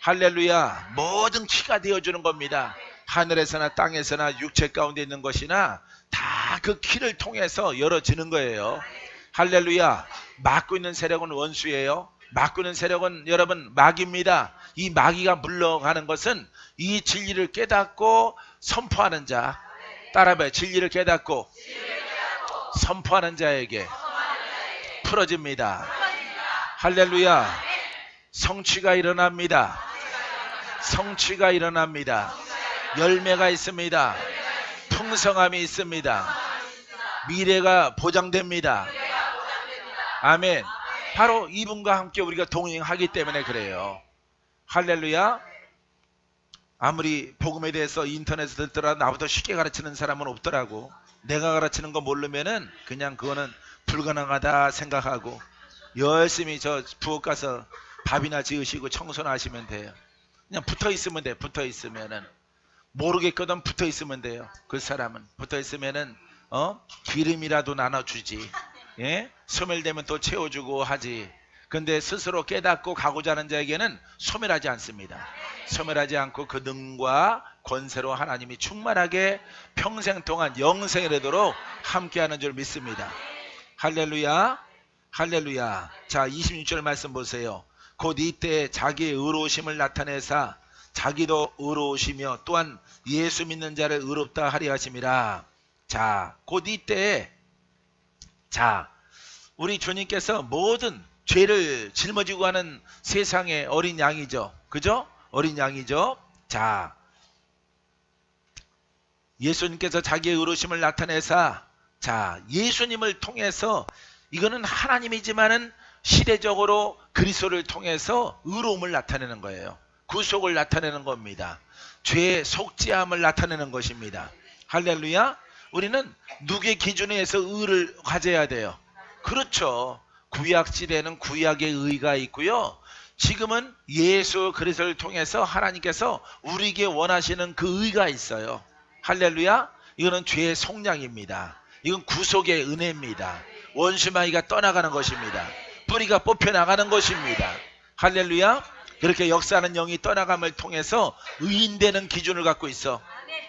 할렐루야. 모든 키가 되어주는 겁니다. 하늘에서나 땅에서나 육체 가운데 있는 것이나 다 그 키를 통해서 열어지는 거예요. 할렐루야. 막고 있는 세력은 원수예요. 막고 있는 세력은 여러분 마귀입니다. 이 마귀가 물러가는 것은 이 진리를 깨닫고 선포하는 자, 따라봐요. 진리를 깨닫고 선포하는 자에게 풀어집니다. 할렐루야. 성취가 일어납니다. 성취가 일어납니다. 열매가 있습니다. 풍성함이 있습니다. 미래가 보장됩니다. 아멘. 바로 이분과 함께 우리가 동행하기 때문에 그래요. 할렐루야. 아무리 복음에 대해서 인터넷에 듣더라도 나보다 쉽게 가르치는 사람은 없더라고. 내가 가르치는 거 모르면은 그냥 그거는 불가능하다 생각하고 열심히 저 부엌 가서 밥이나 지으시고 청소나 하시면 돼요. 그냥 붙어 있으면 돼. 붙어 있으면은 모르겠거든. 붙어 있으면 돼요. 그 사람은 붙어 있으면은 기름이라도 나눠주지. 예? 소멸되면 또 채워주고 하지. 근데 스스로 깨닫고 가고자 하는 자에게는 소멸하지 않습니다. 소멸하지 않고 그 능과 권세로 하나님이 충만하게 평생 동안 영생에 이르도록 함께하는 줄 믿습니다. 할렐루야. 할렐루야. 자, 26절 말씀 보세요. 곧 이때 자기의 의로우심을 나타내사 자기도 의로우시며 또한 예수 믿는 자를 의롭다 하리 하심이라. 자, 곧 이때, 자, 우리 주님께서 모든 죄를 짊어지고 가는 세상의 어린 양이죠. 그죠? 어린 양이죠. 자, 예수님께서 자기의 의로우심을 나타내사, 자, 예수님을 통해서, 이거는 하나님이지만은 시대적으로 그리스도를 통해서 의로움을 나타내는 거예요. 구속을 나타내는 겁니다. 죄의 속죄함을 나타내는 것입니다. 할렐루야. 우리는 누구의 기준에 의해서 의를 가져야 돼요? 그렇죠. 구약 시대는 구약의 의가 있고요. 지금은 예수 그리스도를 통해서 하나님께서 우리에게 원하시는 그 의가 있어요. 할렐루야. 이거는 죄의 속량입니다. 이건 구속의 은혜입니다. 원수마귀가 떠나가는 것입니다. 뿌리가 뽑혀나가는 것입니다. 할렐루야. 그렇게 역사하는 영이 떠나감을 통해서 의인되는 기준을 갖고 있어.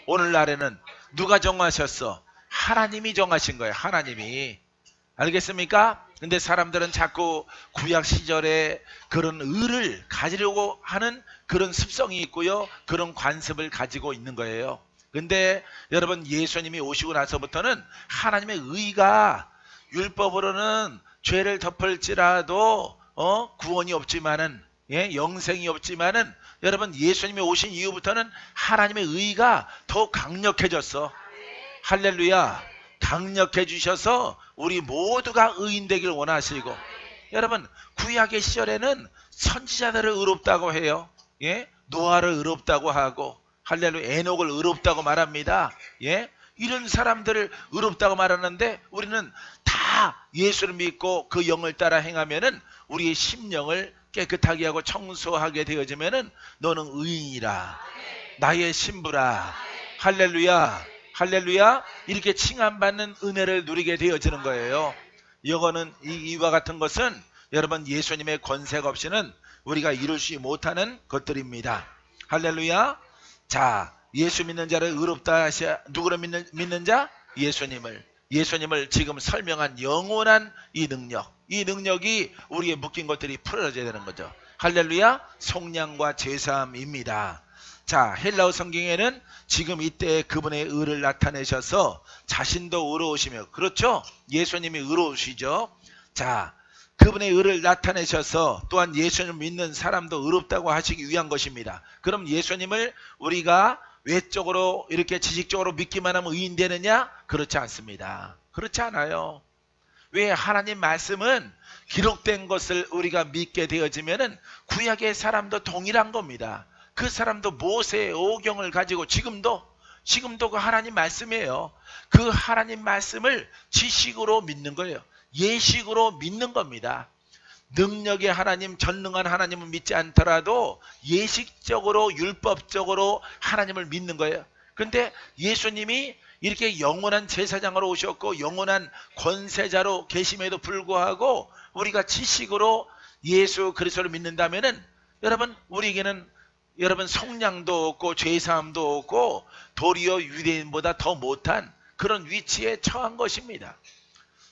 오늘날에는 누가 정하셨어? 하나님이 정하신 거예요. 하나님이. 알겠습니까? 근데 사람들은 자꾸 구약 시절에 그런 의를 가지려고 하는 그런 습성이 있고요. 그런 관습을 가지고 있는 거예요. 근데 여러분, 예수님이 오시고 나서부터는 하나님의 의가 율법으로는 죄를 덮을지라도 구원이 없지만은, 예, 영생이 없지만은, 여러분, 예수님이 오신 이후부터는 하나님의 의가 더 강력해졌어. 할렐루야. 강력해 주셔서 우리 모두가 의인 되길 원하시고, 여러분, 구약의 시절에는 선지자들을 의롭다고 해요. 예, 노아를 의롭다고 하고, 할렐루야, 에녹을 의롭다고 말합니다. 예, 이런 사람들을 의롭다고 말하는데, 우리는 다 예수를 믿고 그 영을 따라 행하면은 우리의 심령을 깨끗하게 하고 청소하게 되어지면은 너는 의인이라, 나의 신부라. 할렐루야. 할렐루야. 이렇게 칭함받는 은혜를 누리게 되어지는 거예요. 이거는 이와 같은 것은 여러분, 예수님의 권세가 없이는 우리가 이룰 수 못하는 것들입니다. 할렐루야. 자, 예수 믿는 자를 의롭다 하셔. 누구를 믿는 자? 예수님을 지금 설명한 영원한 이 능력, 이 능력이 우리의 묶인 것들이 풀어져야 되는 거죠. 할렐루야. 속량과 제사함입니다. 자, 헬라어 성경에는 지금 이때 그분의 의를 나타내셔서 자신도 의로우시며, 그렇죠? 예수님이 의로우시죠. 자, 그분의 의를 나타내셔서 또한 예수님을 믿는 사람도 의롭다고 하시기 위한 것입니다. 그럼 예수님을 우리가 외적으로 이렇게 지식적으로 믿기만 하면 의인 되느냐? 그렇지 않습니다. 그렇지 않아요. 왜? 하나님 말씀은 기록된 것을 우리가 믿게 되어지면은 구약의 사람도 동일한 겁니다. 그 사람도 모세의 오경을 가지고 지금도 그 하나님 말씀이에요. 그 하나님 말씀을 지식으로 믿는 거예요. 예식으로 믿는 겁니다. 능력의 하나님, 전능한 하나님을 믿지 않더라도 예식적으로 율법적으로 하나님을 믿는 거예요. 그런데 예수님이 이렇게 영원한 제사장으로 오셨고 영원한 권세자로 계심에도 불구하고 우리가 지식으로 예수 그리스도를 믿는다면은 여러분 우리에게는 여러분 성량도 없고 죄사함도 없고 도리어 유대인보다 더 못한 그런 위치에 처한 것입니다.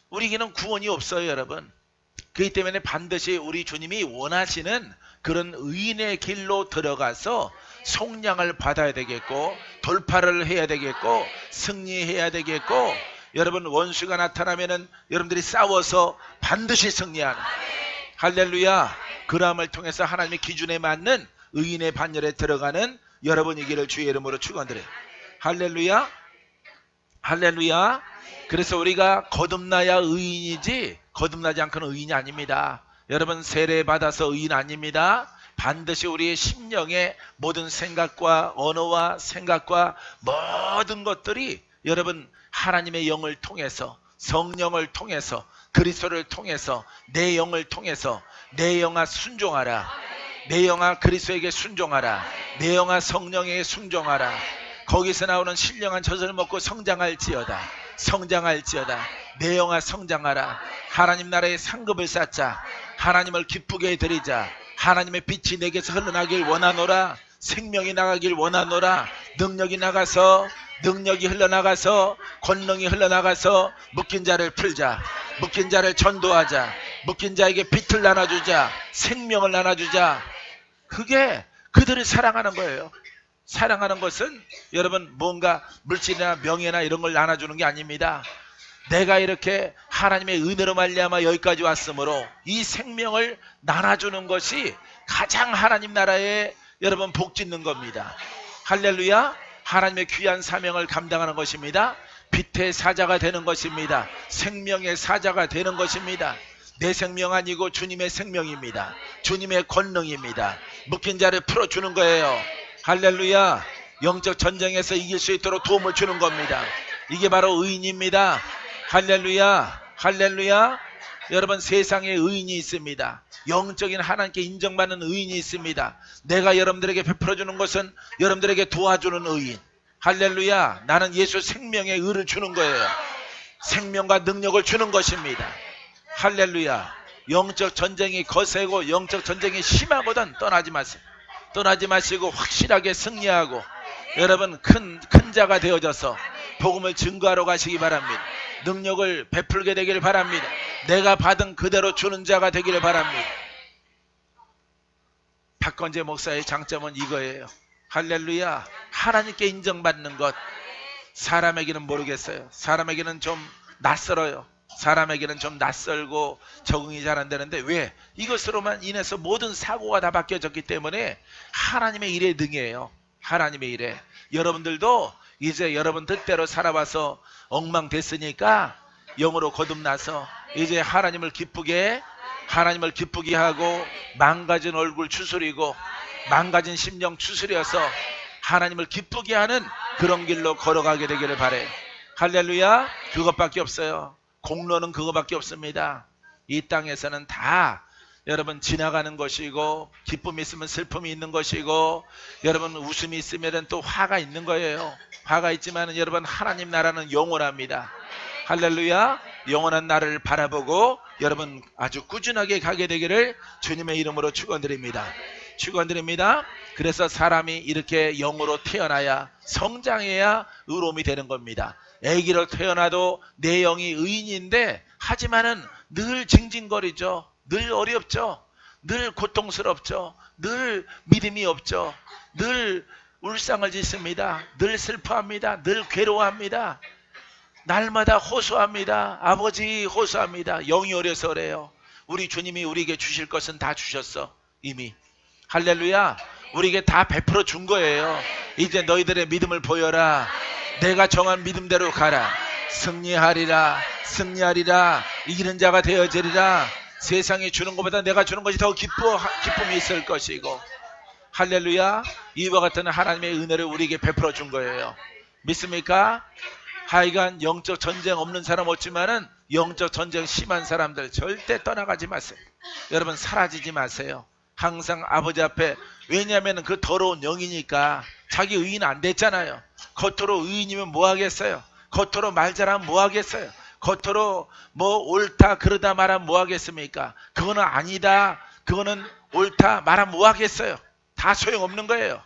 우리에게는 구원이 없어요, 여러분. 그렇기 때문에 반드시 우리 주님이 원하시는 그런 의인의 길로 들어가서 속량을 받아야 되겠고 돌파를 해야 되겠고 승리해야 되겠고 여러분 원수가 나타나면은 여러분들이 싸워서 반드시 승리하는 할렐루야. 그러함을 통해서 하나님의 기준에 맞는 의인의 반열에 들어가는 여러분이기를 주의 이름으로 축원드려요. 할렐루야. 할렐루야. 그래서 우리가 거듭나야 의인이지 거듭나지 않고는 의인이 아닙니다. 여러분 세례 받아서 의인 아닙니다. 반드시 우리의 심령의 모든 생각과 언어와 생각과 모든 것들이 여러분 하나님의 영을 통해서 성령을 통해서 그리스도를 통해서 내 영을 통해서 내 영아 순종하라. 내 영아 그리스도에게 순종하라. 내 영아 성령에게 순종하라. 거기서 나오는 신령한 젖을 먹고 성장할지어다. 성장할지어다. 내 영아 성장하라. 하나님 나라의 상급을 쌓자. 하나님을 기쁘게 드리자. 하나님의 빛이 내게서 흘러나길 원하노라. 생명이 나가길 원하노라. 능력이 흘러나가서 권능이 흘러나가서 묶인 자를 풀자. 묶인 자를 전도하자. 묶인 자에게 빛을 나눠주자. 생명을 나눠주자. 그게 그들을 사랑하는 거예요. 사랑하는 것은 여러분 뭔가 물질이나 명예나 이런 걸 나눠주는 게 아닙니다. 내가 이렇게 하나님의 은혜로 말미암아 여기까지 왔으므로 이 생명을 나눠주는 것이 가장 하나님 나라에 여러분 복 짓는 겁니다. 할렐루야. 하나님의 귀한 사명을 감당하는 것입니다. 빛의 사자가 되는 것입니다. 생명의 사자가 되는 것입니다. 내 생명 아니고 주님의 생명입니다. 주님의 권능입니다. 묶인 자를 풀어주는 거예요. 할렐루야. 영적 전쟁에서 이길 수 있도록 도움을 주는 겁니다. 이게 바로 의인입니다. 할렐루야. 할렐루야. 여러분 세상에 의인이 있습니다. 영적인 하나님께 인정받는 의인이 있습니다. 내가 여러분들에게 베풀어주는 것은 여러분들에게 도와주는 의인. 할렐루야. 나는 예수 생명의 의를 주는 거예요. 생명과 능력을 주는 것입니다. 할렐루야. 영적 전쟁이 거세고 영적 전쟁이 심하거든 떠나지 마세요. 떠나지 마시고 확실하게 승리하고 여러분 큰 자가 되어져서 복음을 증거하러 가시기 바랍니다. 능력을 베풀게 되기를 바랍니다. 내가 받은 그대로 주는 자가 되기를 바랍니다. 박건재 목사의 장점은 이거예요. 할렐루야. 하나님께 인정받는 것. 사람에게는 모르겠어요. 사람에게는 좀 낯설어요. 사람에게는 좀 낯설고 적응이 잘 안 되는데 왜? 이것으로만 인해서 모든 사고가 다 바뀌어졌기 때문에 하나님의 일에 능해요. 하나님의 일에. 여러분들도 이제 여러분 뜻대로 살아와서 엉망됐으니까 영으로 거듭나서 이제 하나님을 기쁘게 하고 망가진 얼굴 추스리고 망가진 심령 추스려서 하나님을 기쁘게 하는 그런 길로 걸어가게 되기를 바래요. 할렐루야. 그것밖에 없어요. 공로는 그거밖에 없습니다. 이 땅에서는 다 여러분 지나가는 것이고 기쁨이 있으면 슬픔이 있는 것이고 여러분 웃음이 있으면 또 화가 있는 거예요. 화가 있지만 여러분 하나님 나라는 영원합니다. 할렐루야. 영원한 나라를 바라보고 여러분 아주 꾸준하게 가게 되기를 주님의 이름으로 축원드립니다. 축원드립니다. 그래서 사람이 이렇게 영으로 태어나야 성장해야 의로움이 되는 겁니다. 아기로 태어나도 내 영이 의인인데 하지만은 늘 징징거리죠. 늘 어렵죠. 늘 고통스럽죠. 늘 믿음이 없죠. 늘 울상을 짓습니다. 늘 슬퍼합니다. 늘 괴로워합니다. 날마다 호소합니다. 아버지 호소합니다. 영이 어려서 그래요. 우리 주님이 우리에게 주실 것은 다 주셨어. 이미. 할렐루야. 우리에게 다 베풀어 준 거예요. 이제 너희들의 믿음을 보여라. 내가 정한 믿음대로 가라. 승리하리라. 승리하리라. 이기는 자가 되어지리라. 세상이 주는 것보다 내가 주는 것이 더 기쁨이 있을 것이고. 할렐루야. 이와 같은 하나님의 은혜를 우리에게 베풀어 준 거예요. 믿습니까? 하여간 영적 전쟁 없는 사람 없지만은 영적 전쟁 심한 사람들 절대 떠나가지 마세요. 여러분 사라지지 마세요. 항상 아버지 앞에, 왜냐하면 그 더러운 영이니까 자기 의인 안 됐잖아요. 겉으로 의인이면 뭐 하겠어요? 겉으로 말 잘하면 뭐 하겠어요? 겉으로 뭐 옳다 그러다 말하면 뭐 하겠습니까? 그거는 아니다, 그거는 옳다 말하면 뭐 하겠어요? 다 소용없는 거예요.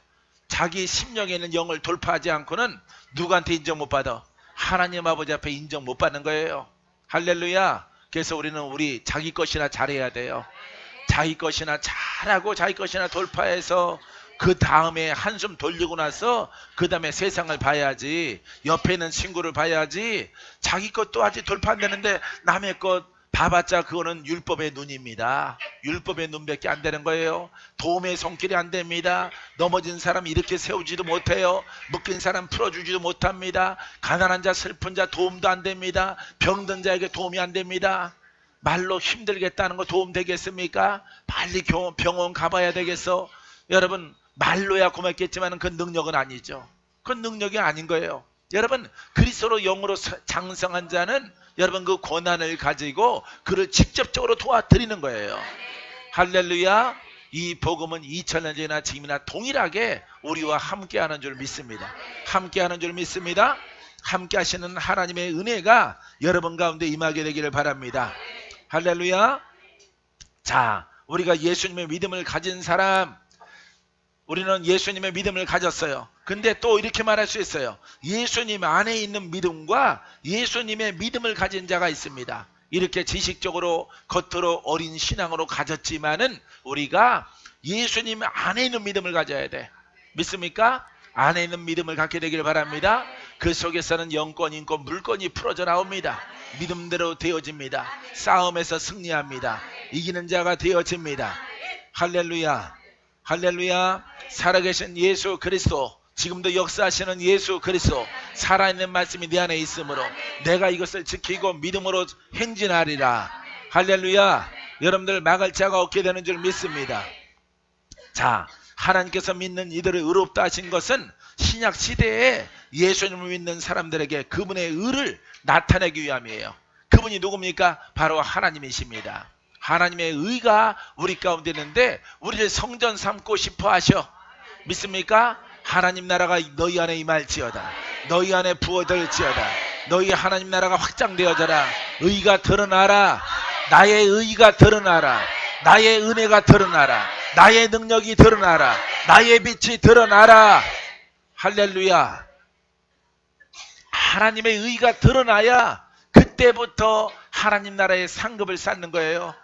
자기 심령에 있는 영을 돌파하지 않고는 누구한테 인정 못 받아? 하나님 아버지 앞에 인정 못 받는 거예요. 할렐루야. 그래서 우리는 우리 자기 것이나 잘해야 돼요. 자기 것이나 잘하고 자기 것이나 돌파해서 그 다음에 한숨 돌리고 나서 그 다음에 세상을 봐야지. 옆에 있는 친구를 봐야지. 자기 것도 아직 돌파 안 되는데 남의 것 봐봤자 그거는 율법의 눈입니다. 율법의 눈밖에 안 되는 거예요. 도움의 손길이 안 됩니다. 넘어진 사람 이렇게 세우지도 못해요. 묶인 사람 풀어주지도 못합니다. 가난한 자 슬픈 자 도움도 안 됩니다. 병든 자에게 도움이 안 됩니다. 말로 힘들겠다는 거 도움 되겠습니까? 빨리 병원 가봐야 되겠어. 여러분 말로야 고맙겠지만 그 능력은 아니죠. 그 능력이 아닌 거예요. 여러분 그리스도로 영으로 장성한 자는 여러분 그 권한을 가지고 그를 직접적으로 도와드리는 거예요. 할렐루야. 이 복음은 2000년 전이나 지금이나 동일하게 우리와 함께하는 줄 믿습니다. 함께하는 줄 믿습니다. 함께 하시는 하나님의 은혜가 여러분 가운데 임하게 되기를 바랍니다. 할렐루야. 자, 우리가 예수님의 믿음을 가진 사람, 우리는 예수님의 믿음을 가졌어요. 근데 또 이렇게 말할 수 있어요. 예수님 안에 있는 믿음과 예수님의 믿음을 가진 자가 있습니다. 이렇게 지식적으로 겉으로 어린 신앙으로 가졌지만은 우리가 예수님 안에 있는 믿음을 가져야 돼. 믿습니까? 안에 있는 믿음을 갖게 되기를 바랍니다. 그 속에서는 영권, 인권, 물권이 풀어져 나옵니다. 믿음대로 되어집니다. 싸움에서 승리합니다. 이기는 자가 되어집니다. 할렐루야. 할렐루야. 살아계신 예수 그리스도, 지금도 역사하시는 예수 그리스도, 살아있는 말씀이 내 안에 있으므로 내가 이것을 지키고 믿음으로 행진하리라. 할렐루야. 여러분들 막을 자가 없게 되는 줄 믿습니다. 자, 하나님께서 믿는 이들을 의롭다 하신 것은 신약 시대에 예수님을 믿는 사람들에게 그분의 의를 나타내기 위함이에요. 그분이 누굽니까? 바로 하나님이십니다. 하나님의 의가 우리 가운데 있는데 우리를 성전 삼고 싶어 하셔. 믿습니까? 하나님 나라가 너희 안에 임할지어다. 너희 안에 부어들지어다. 너희 하나님 나라가 확장되어져라. 의가 드러나라. 나의 의가 드러나라. 나의 은혜가 드러나라. 나의 능력이 드러나라. 나의 빛이 드러나라. 할렐루야. 하나님의 의가 드러나야 그때부터 하나님 나라의 상급을 쌓는 거예요.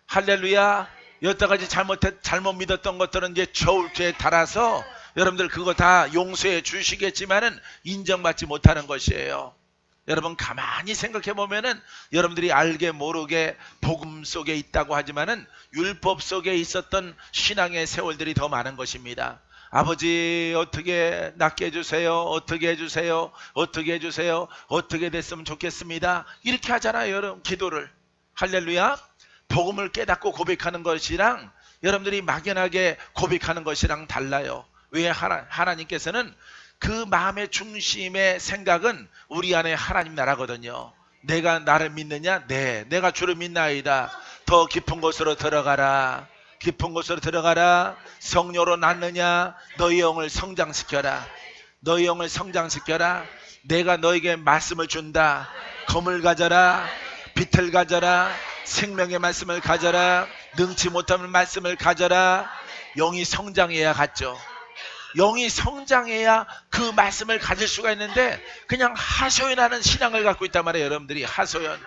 할렐루야. 여태까지 잘못 믿었던 것들은 이제 저울죄에 달아서 여러분들 그거 다 용서해 주시겠지만은 인정받지 못하는 것이에요. 여러분 가만히 생각해 보면은 여러분들이 알게 모르게 복음 속에 있다고 하지만은 율법 속에 있었던 신앙의 세월들이 더 많은 것입니다. 아버지 어떻게 낫게 해주세요. 어떻게 해주세요. 어떻게 해주세요. 어떻게 됐으면 좋겠습니다. 이렇게 하잖아요. 여러분 기도를. 할렐루야. 복음을 깨닫고 고백하는 것이랑 여러분들이 막연하게 고백하는 것이랑 달라요. 왜? 하나님께서는 그 마음의 중심의 생각은 우리 안에 하나님 나라거든요. 내가 나를 믿느냐? 네, 내가 주를 믿나이다. 더 깊은 곳으로 들어가라. 깊은 곳으로 들어가라. 성령으로 낳느냐? 너희 영을 성장시켜라. 너희 영을 성장시켜라. 내가 너에게 말씀을 준다. 검을 가져라. 빛을 가져라. 생명의 말씀을 가져라. 능치 못하는 말씀을 가져라. 영이 성장해야 갔죠. 영이 성장해야 그 말씀을 가질 수가 있는데 그냥 하소연하는 신앙을 갖고 있단 말이에요. 여러분들이 하소연.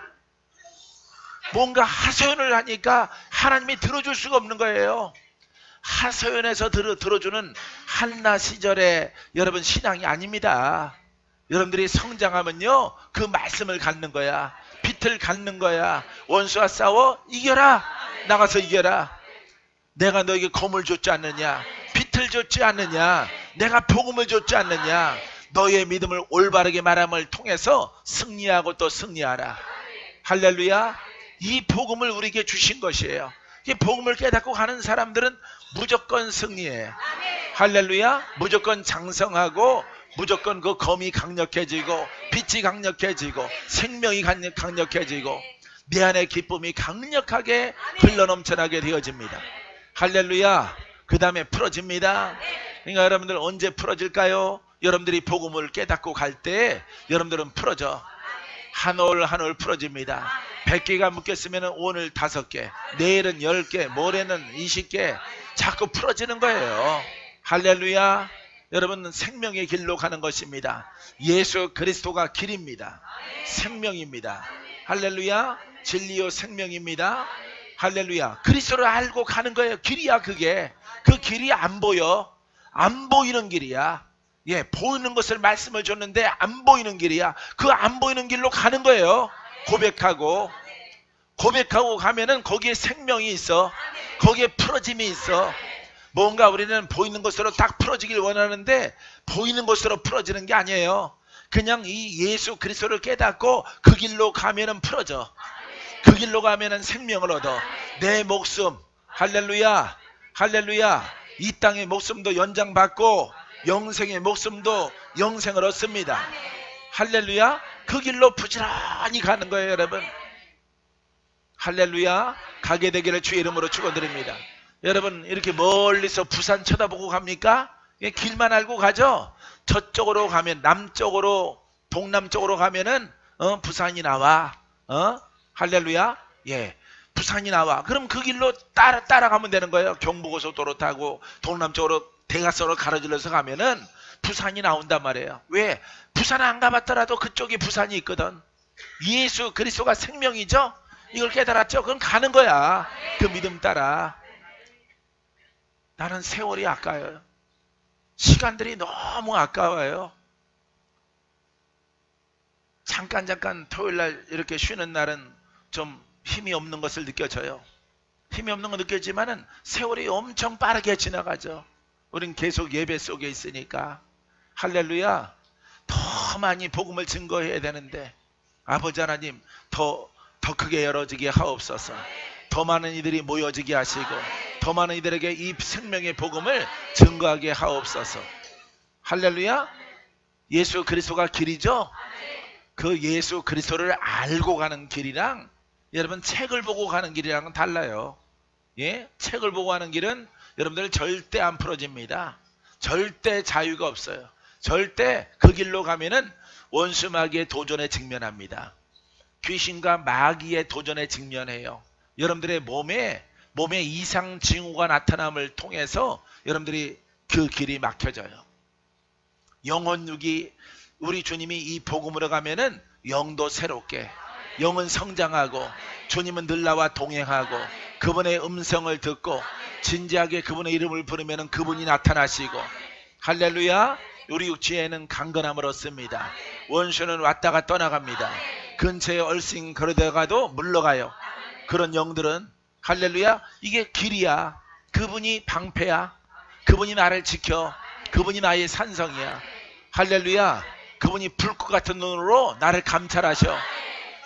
뭔가 하소연을 하니까 하나님이 들어줄 수가 없는 거예요. 하소연에서 들어주는 한나 시절의 여러분 신앙이 아닙니다. 여러분들이 성장하면요 그 말씀을 갖는 거야. 빛을 갖는 거야. 원수와 싸워 이겨라. 나가서 이겨라. 내가 너에게 검을 줬지 않느냐. 빛을 줬지 않느냐. 내가 복음을 줬지 않느냐. 너의 믿음을 올바르게 말함을 통해서 승리하고 또 승리하라. 할렐루야. 이 복음을 우리에게 주신 것이에요. 이 복음을 깨닫고 가는 사람들은 무조건 승리해. 할렐루야. 무조건 장성하고 무조건 그 검이 강력해지고 빛이 강력해지고 생명이 강력해지고 내 안의 기쁨이 강력하게 흘러넘쳐나게 되어집니다. 할렐루야. 그 다음에 풀어집니다. 그러니까 여러분들 언제 풀어질까요? 여러분들이 복음을 깨닫고 갈 때 여러분들은 풀어져. 한 올 한 올 풀어집니다. 100개가 묶였으면 오늘 5개, 내일은 10개, 모레는 20개 자꾸 풀어지는 거예요. 할렐루야. 여러분 생명의 길로 가는 것입니다. 예수 그리스도가 길입니다. 생명입니다. 할렐루야. 진리요 생명입니다. 할렐루야. 그리스도를 알고 가는 거예요. 길이야 그게. 그 길이 안 보여. 안 보이는 길이야. 예, 보이는 것을 말씀을 줬는데 안 보이는 길이야. 그 안 보이는 길로 가는 거예요. 고백하고 가면은 거기에 생명이 있어. 거기에 풀어짐이 있어. 뭔가 우리는 보이는 것으로 딱 풀어지길 원하는데 보이는 것으로 풀어지는 게 아니에요. 그냥 이 예수 그리스도를 깨닫고 그 길로 가면은 풀어져. 그 길로 가면은 생명을 얻어. 내 목숨, 할렐루야, 할렐루야. 이 땅의 목숨도 연장받고 영생의 목숨도 영생을 얻습니다. 할렐루야. 그 길로 부지런히 가는 거예요, 여러분. 할렐루야. 가게 되기를 주의 이름으로 축원드립니다. 여러분 이렇게 멀리서 부산 쳐다보고 갑니까? 길만 알고 가죠. 저쪽으로 가면 남쪽으로 동남쪽으로 가면은 부산이 나와. 할렐루야. 예, 부산이 나와. 그럼 그 길로 따라가면 되는 거예요. 경부고속도로 타고 동남쪽으로 대각선으로 가로질러서 가면은 부산이 나온단 말이에요. 왜? 부산 안 가봤더라도 그쪽에 부산이 있거든. 예수 그리스도가 생명이죠. 이걸 깨달았죠. 그럼 가는 거야. 그 믿음 따라. 나는 세월이 아까워요. 시간들이 너무 아까워요. 잠깐 토요일날 이렇게 쉬는 날은 좀 힘이 없는 것을 느껴져요. 힘이 없는 거 느껴지만은 세월이 엄청 빠르게 지나가죠. 우린 계속 예배 속에 있으니까. 할렐루야. 더 많이 복음을 증거해야 되는데 아버지 하나님 더 크게 열어지게 하옵소서. 더 많은 이들이 모여지게 하시고 더 많은 이들에게 이 생명의 복음을 증거하게 하옵소서. 할렐루야. 예수 그리스도가 길이죠. 그 예수 그리스도를 알고 가는 길이랑 여러분 책을 보고 가는 길이랑은 달라요. 예? 책을 보고 가는 길은 여러분들 절대 안 풀어집니다. 절대 자유가 없어요. 절대 그 길로 가면은 원수 마귀의 도전에 직면합니다. 귀신과 마귀의 도전에 직면해요. 여러분들의 몸에 이상 징후가 나타남을 통해서 여러분들이 그 길이 막혀져요. 영혼육이 우리 주님이 이 복음으로 가면은 영도 새롭게, 영은 성장하고 주님은 늘 나와 동행하고 그분의 음성을 듣고 진지하게 그분의 이름을 부르면은 그분이 나타나시고 할렐루야. 우리 육체에는 강건함을 얻습니다. 원수는 왔다가 떠나갑니다. 근처에 얼씬 걸어다가도 물러가요. 그런 영들은 할렐루야. 이게 길이야. 그분이 방패야. 그분이 나를 지켜. 그분이 나의 산성이야. 할렐루야. 그분이 불꽃 같은 눈으로 나를 감찰하셔.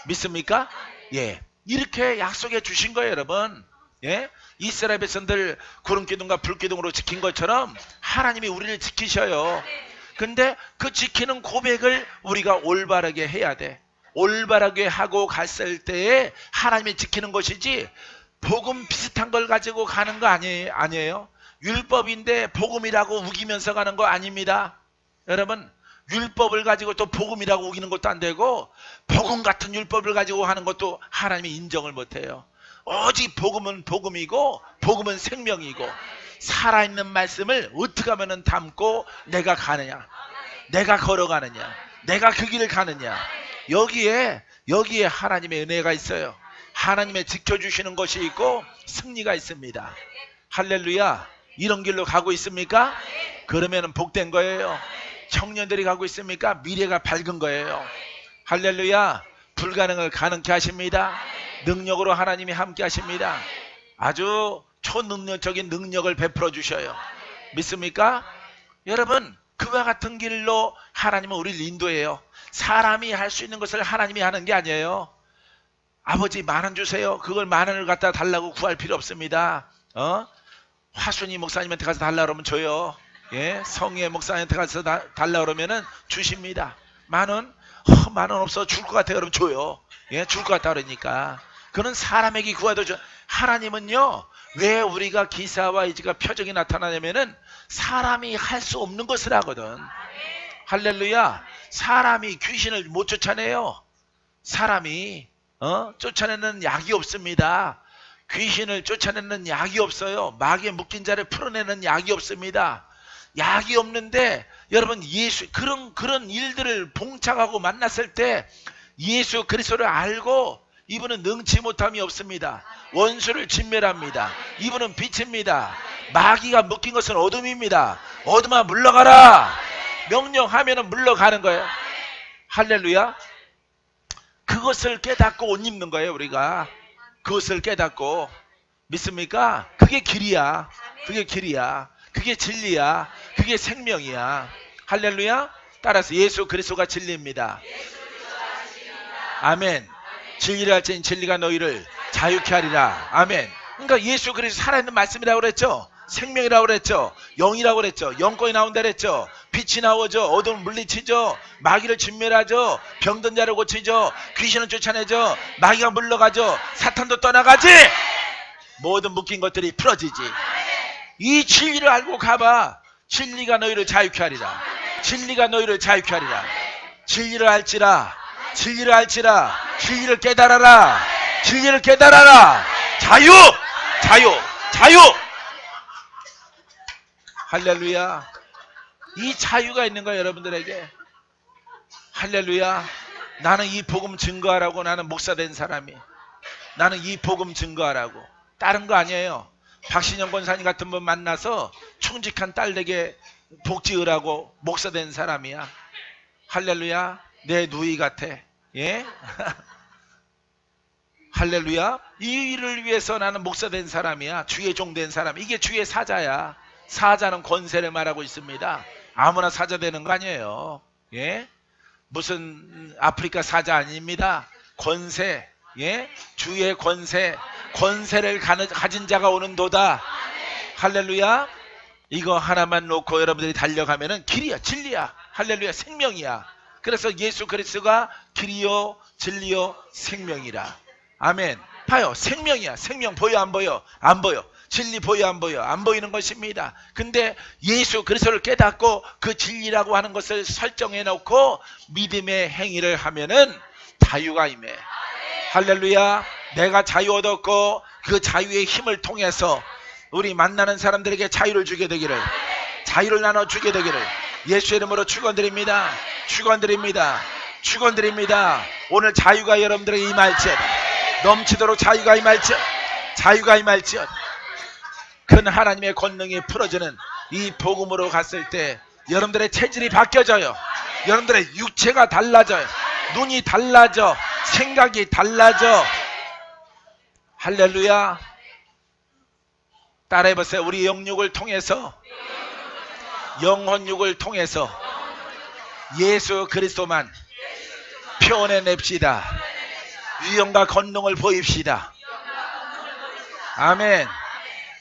믿습니까? 예. 이렇게 약속해 주신 거예요, 여러분. 예? 이스라엘 백성들 구름기둥과 불기둥으로 지킨 것처럼 하나님이 우리를 지키셔요. 근데 그 지키는 고백을 우리가 올바르게 해야 돼. 올바르게 하고 갔을 때에 하나님이 지키는 것이지 복음 비슷한 걸 가지고 가는 거 아니에요. 율법인데 복음이라고 우기면서 가는 거 아닙니다. 여러분 율법을 가지고 또 복음이라고 우기는 것도 안 되고 복음 같은 율법을 가지고 하는 것도 하나님이 인정을 못해요. 오직 복음은 복음이고 복음은 생명이고 살아있는 말씀을 어떻게 하면 담고 내가 가느냐, 내가 걸어가느냐, 내가 그 길을 가느냐. 여기에 하나님의 은혜가 있어요. 하나님의 지켜주시는 것이 있고 승리가 있습니다. 할렐루야. 이런 길로 가고 있습니까? 그러면 복된 거예요. 청년들이 가고 있습니까? 미래가 밝은 거예요. 할렐루야. 불가능을 가능케 하십니다. 능력으로 하나님이 함께 하십니다. 아주 초능력적인 능력을 베풀어 주셔요. 믿습니까? 여러분, 그와 같은 길로 하나님은 우리를 인도해요. 사람이 할 수 있는 것을 하나님이 하는 게 아니에요. 아버지 10,000원 주세요. 그걸 10,000원을 갖다 달라고 구할 필요 없습니다. 화순이 목사님한테 가서 달라 그러면 줘요. 예, 성예 목사님한테 가서 달라 그러면은 주십니다. 10,000원? 10,000원 없어. 줄 것 같아. 그러면 줘요. 예, 줄 것 같다 그러니까. 그는 사람에게 구하도 줘. 하나님은요, 왜 우리가 기사와 이지가 표적이 나타나냐면은 사람이 할 수 없는 것을 하거든. 할렐루야. 사람이 귀신을 못 쫓아내요. 사람이 쫓아내는 약이 없습니다. 귀신을 쫓아내는 약이 없어요. 마귀에 묶인 자를 풀어내는 약이 없습니다. 약이 없는데 여러분, 예수 그런 일들을 봉착하고 만났을 때 예수 그리스도를 알고 이분은 능치 못함이 없습니다. 원수를 진멸합니다. 이분은 빛입니다. 마귀가 묶인 것은 어둠입니다. 어둠아 물러가라. 명령하면은 물러가는 거예요. 할렐루야. 그것을 깨닫고 옷 입는 거예요. 우리가 그것을 깨닫고. 믿습니까? 그게 길이야. 그게 길이야. 그게 진리야. 그게 생명이야. 할렐루야. 따라서 예수 그리스도가 진리입니다. 아멘. 진리를 할지니 진리가 너희를 자유케 하리라. 아멘. 그러니까 예수 그리스도 살아있는 말씀이라고 그랬죠. 생명이라고 그랬죠. 영이라고 그랬죠. 영권이 나온다 그랬죠. 빛이 나오죠. 어둠을 물리치죠. 마귀를 진멸하죠. 병든 자를 고치죠. 귀신을 쫓아내죠. 마귀가 물러가죠. 사탄도 떠나가지. 모든 묶인 것들이 풀어지지. 이 진리를 알고 가봐. 진리가 너희를 자유케 하리라. 진리가 너희를 자유케 하리라. 진리를 알지라. 진리를 알지라. 진리를 깨달아라. 진리를 깨달아라. 자유! 자유! 자유! 할렐루야. 이 자유가 있는 거야, 여러분들에게. 할렐루야. 나는 이 복음 증거하라고. 나는 목사 된 사람이. 나는 이 복음 증거하라고. 다른 거 아니에요. 박신영 권사님 같은 분 만나서 충직한 딸에게 복지으라고 목사 된 사람이야. 할렐루야. 내 누이 같아. 예? 할렐루야. 이 일을 위해서 나는 목사 된 사람이야. 주의 종 된 사람. 이게 주의 사자야. 사자는 권세를 말하고 있습니다. 아무나 사자 되는 거 아니에요. 예? 무슨 아프리카 사자 아닙니다. 권세. 예? 주의 권세. 권세를 가진 자가 오는도다. 할렐루야. 이거 하나만 놓고 여러분들이 달려가면은 길이야. 진리야. 할렐루야. 생명이야. 그래서 예수 그리스도가 길이요 진리요 생명이라. 아멘. 봐요. 생명이야. 생명 보여 안 보여? 안 보여. 진리 보여 안 보여? 안 보이는 것입니다. 근데 예수 그리스도를 깨닫고 그 진리라고 하는 것을 설정해 놓고 믿음의 행위를 하면은 자유가 임해. 할렐루야. 내가 자유 얻었고 그 자유의 힘을 통해서 우리 만나는 사람들에게 자유를 주게 되기를, 자유를 나눠주게 되기를 예수의 이름으로 축원드립니다. 축원드립니다. 축원드립니다. 오늘 자유가 여러분들에게 임할지어다. 넘치도록 자유가 임할지어다. 자유가 임할지어다. 큰 하나님의 권능이 풀어지는 이 복음으로 갔을 때 여러분들의 체질이 바뀌어져요. 여러분들의 육체가 달라져요. 눈이 달라져. 생각이 달라져. 할렐루야. 따라해보세요. 우리 영육을 통해서, 영혼육을 통해서 예수 그리스도만 표현해냅시다. 위엄과 권능을 보입시다. 아멘.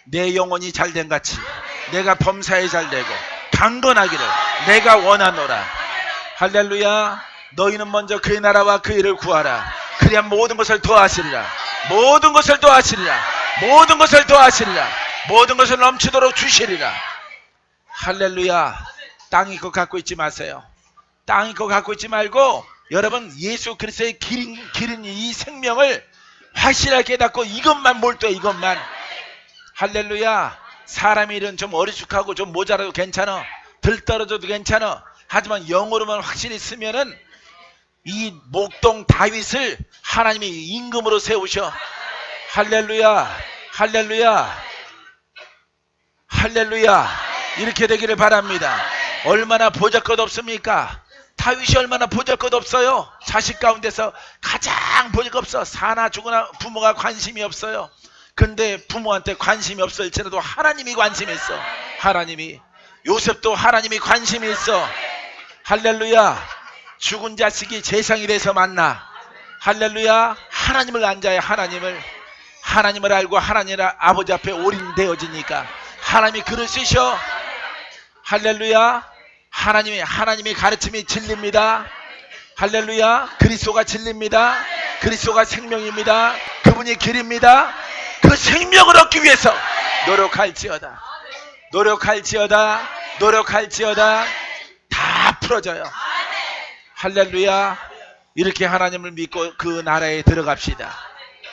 내 영혼이 잘된 같이 내가 범사에 잘되고 강건하기를 내가 원하노라. 할렐루야. 너희는 먼저 그의 나라와 그 일을 구하라. 그래야 모든 것을 더하시리라. 모든 것을 더하시리라. 모든 것을 더하시리라. 모든 것을 넘치도록 주시리라. 할렐루야. 땅이 거 갖고 있지 마세요. 땅이 거 갖고 있지 말고 여러분 예수 그리스도의 길인 이 생명을 확실하게 깨닫고 이것만 몰두해. 이것만. 할렐루야. 사람 일은 좀 어리숙하고 좀 모자라도 괜찮아. 들떨어져도 괜찮아. 하지만 영으로만 확실히 쓰면은 이 목동 다윗을 하나님이 임금으로 세우셔. 할렐루야. 할렐루야. 할렐루야. 이렇게 되기를 바랍니다. 얼마나 보잘것 없습니까? 다윗이 얼마나 보잘것 없어요. 자식 가운데서 가장 보잘것 없어. 사나 죽으나 부모가 관심이 없어요. 근데 부모한테 관심이 없을지라도 하나님이 관심이 있어. 하나님이. 요셉도 하나님이 관심이 있어. 할렐루야. 죽은 자식이 재상이 돼서 만나. 할렐루야. 하나님을 앉아야 하나님을 알고 하나님 아버지 앞에 올인되어지니까 하나님이 그러시셔. 할렐루야. 하나님의 가르침이 진리입니다. 할렐루야. 그리스도가 진리입니다. 그리스도가 생명입니다. 그분이 길입니다. 그 생명을 얻기 위해서 노력할지어다. 다 풀어져요. 할렐루야. 이렇게 하나님을 믿고 그 나라에 들어갑시다.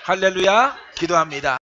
할렐루야. 기도합니다.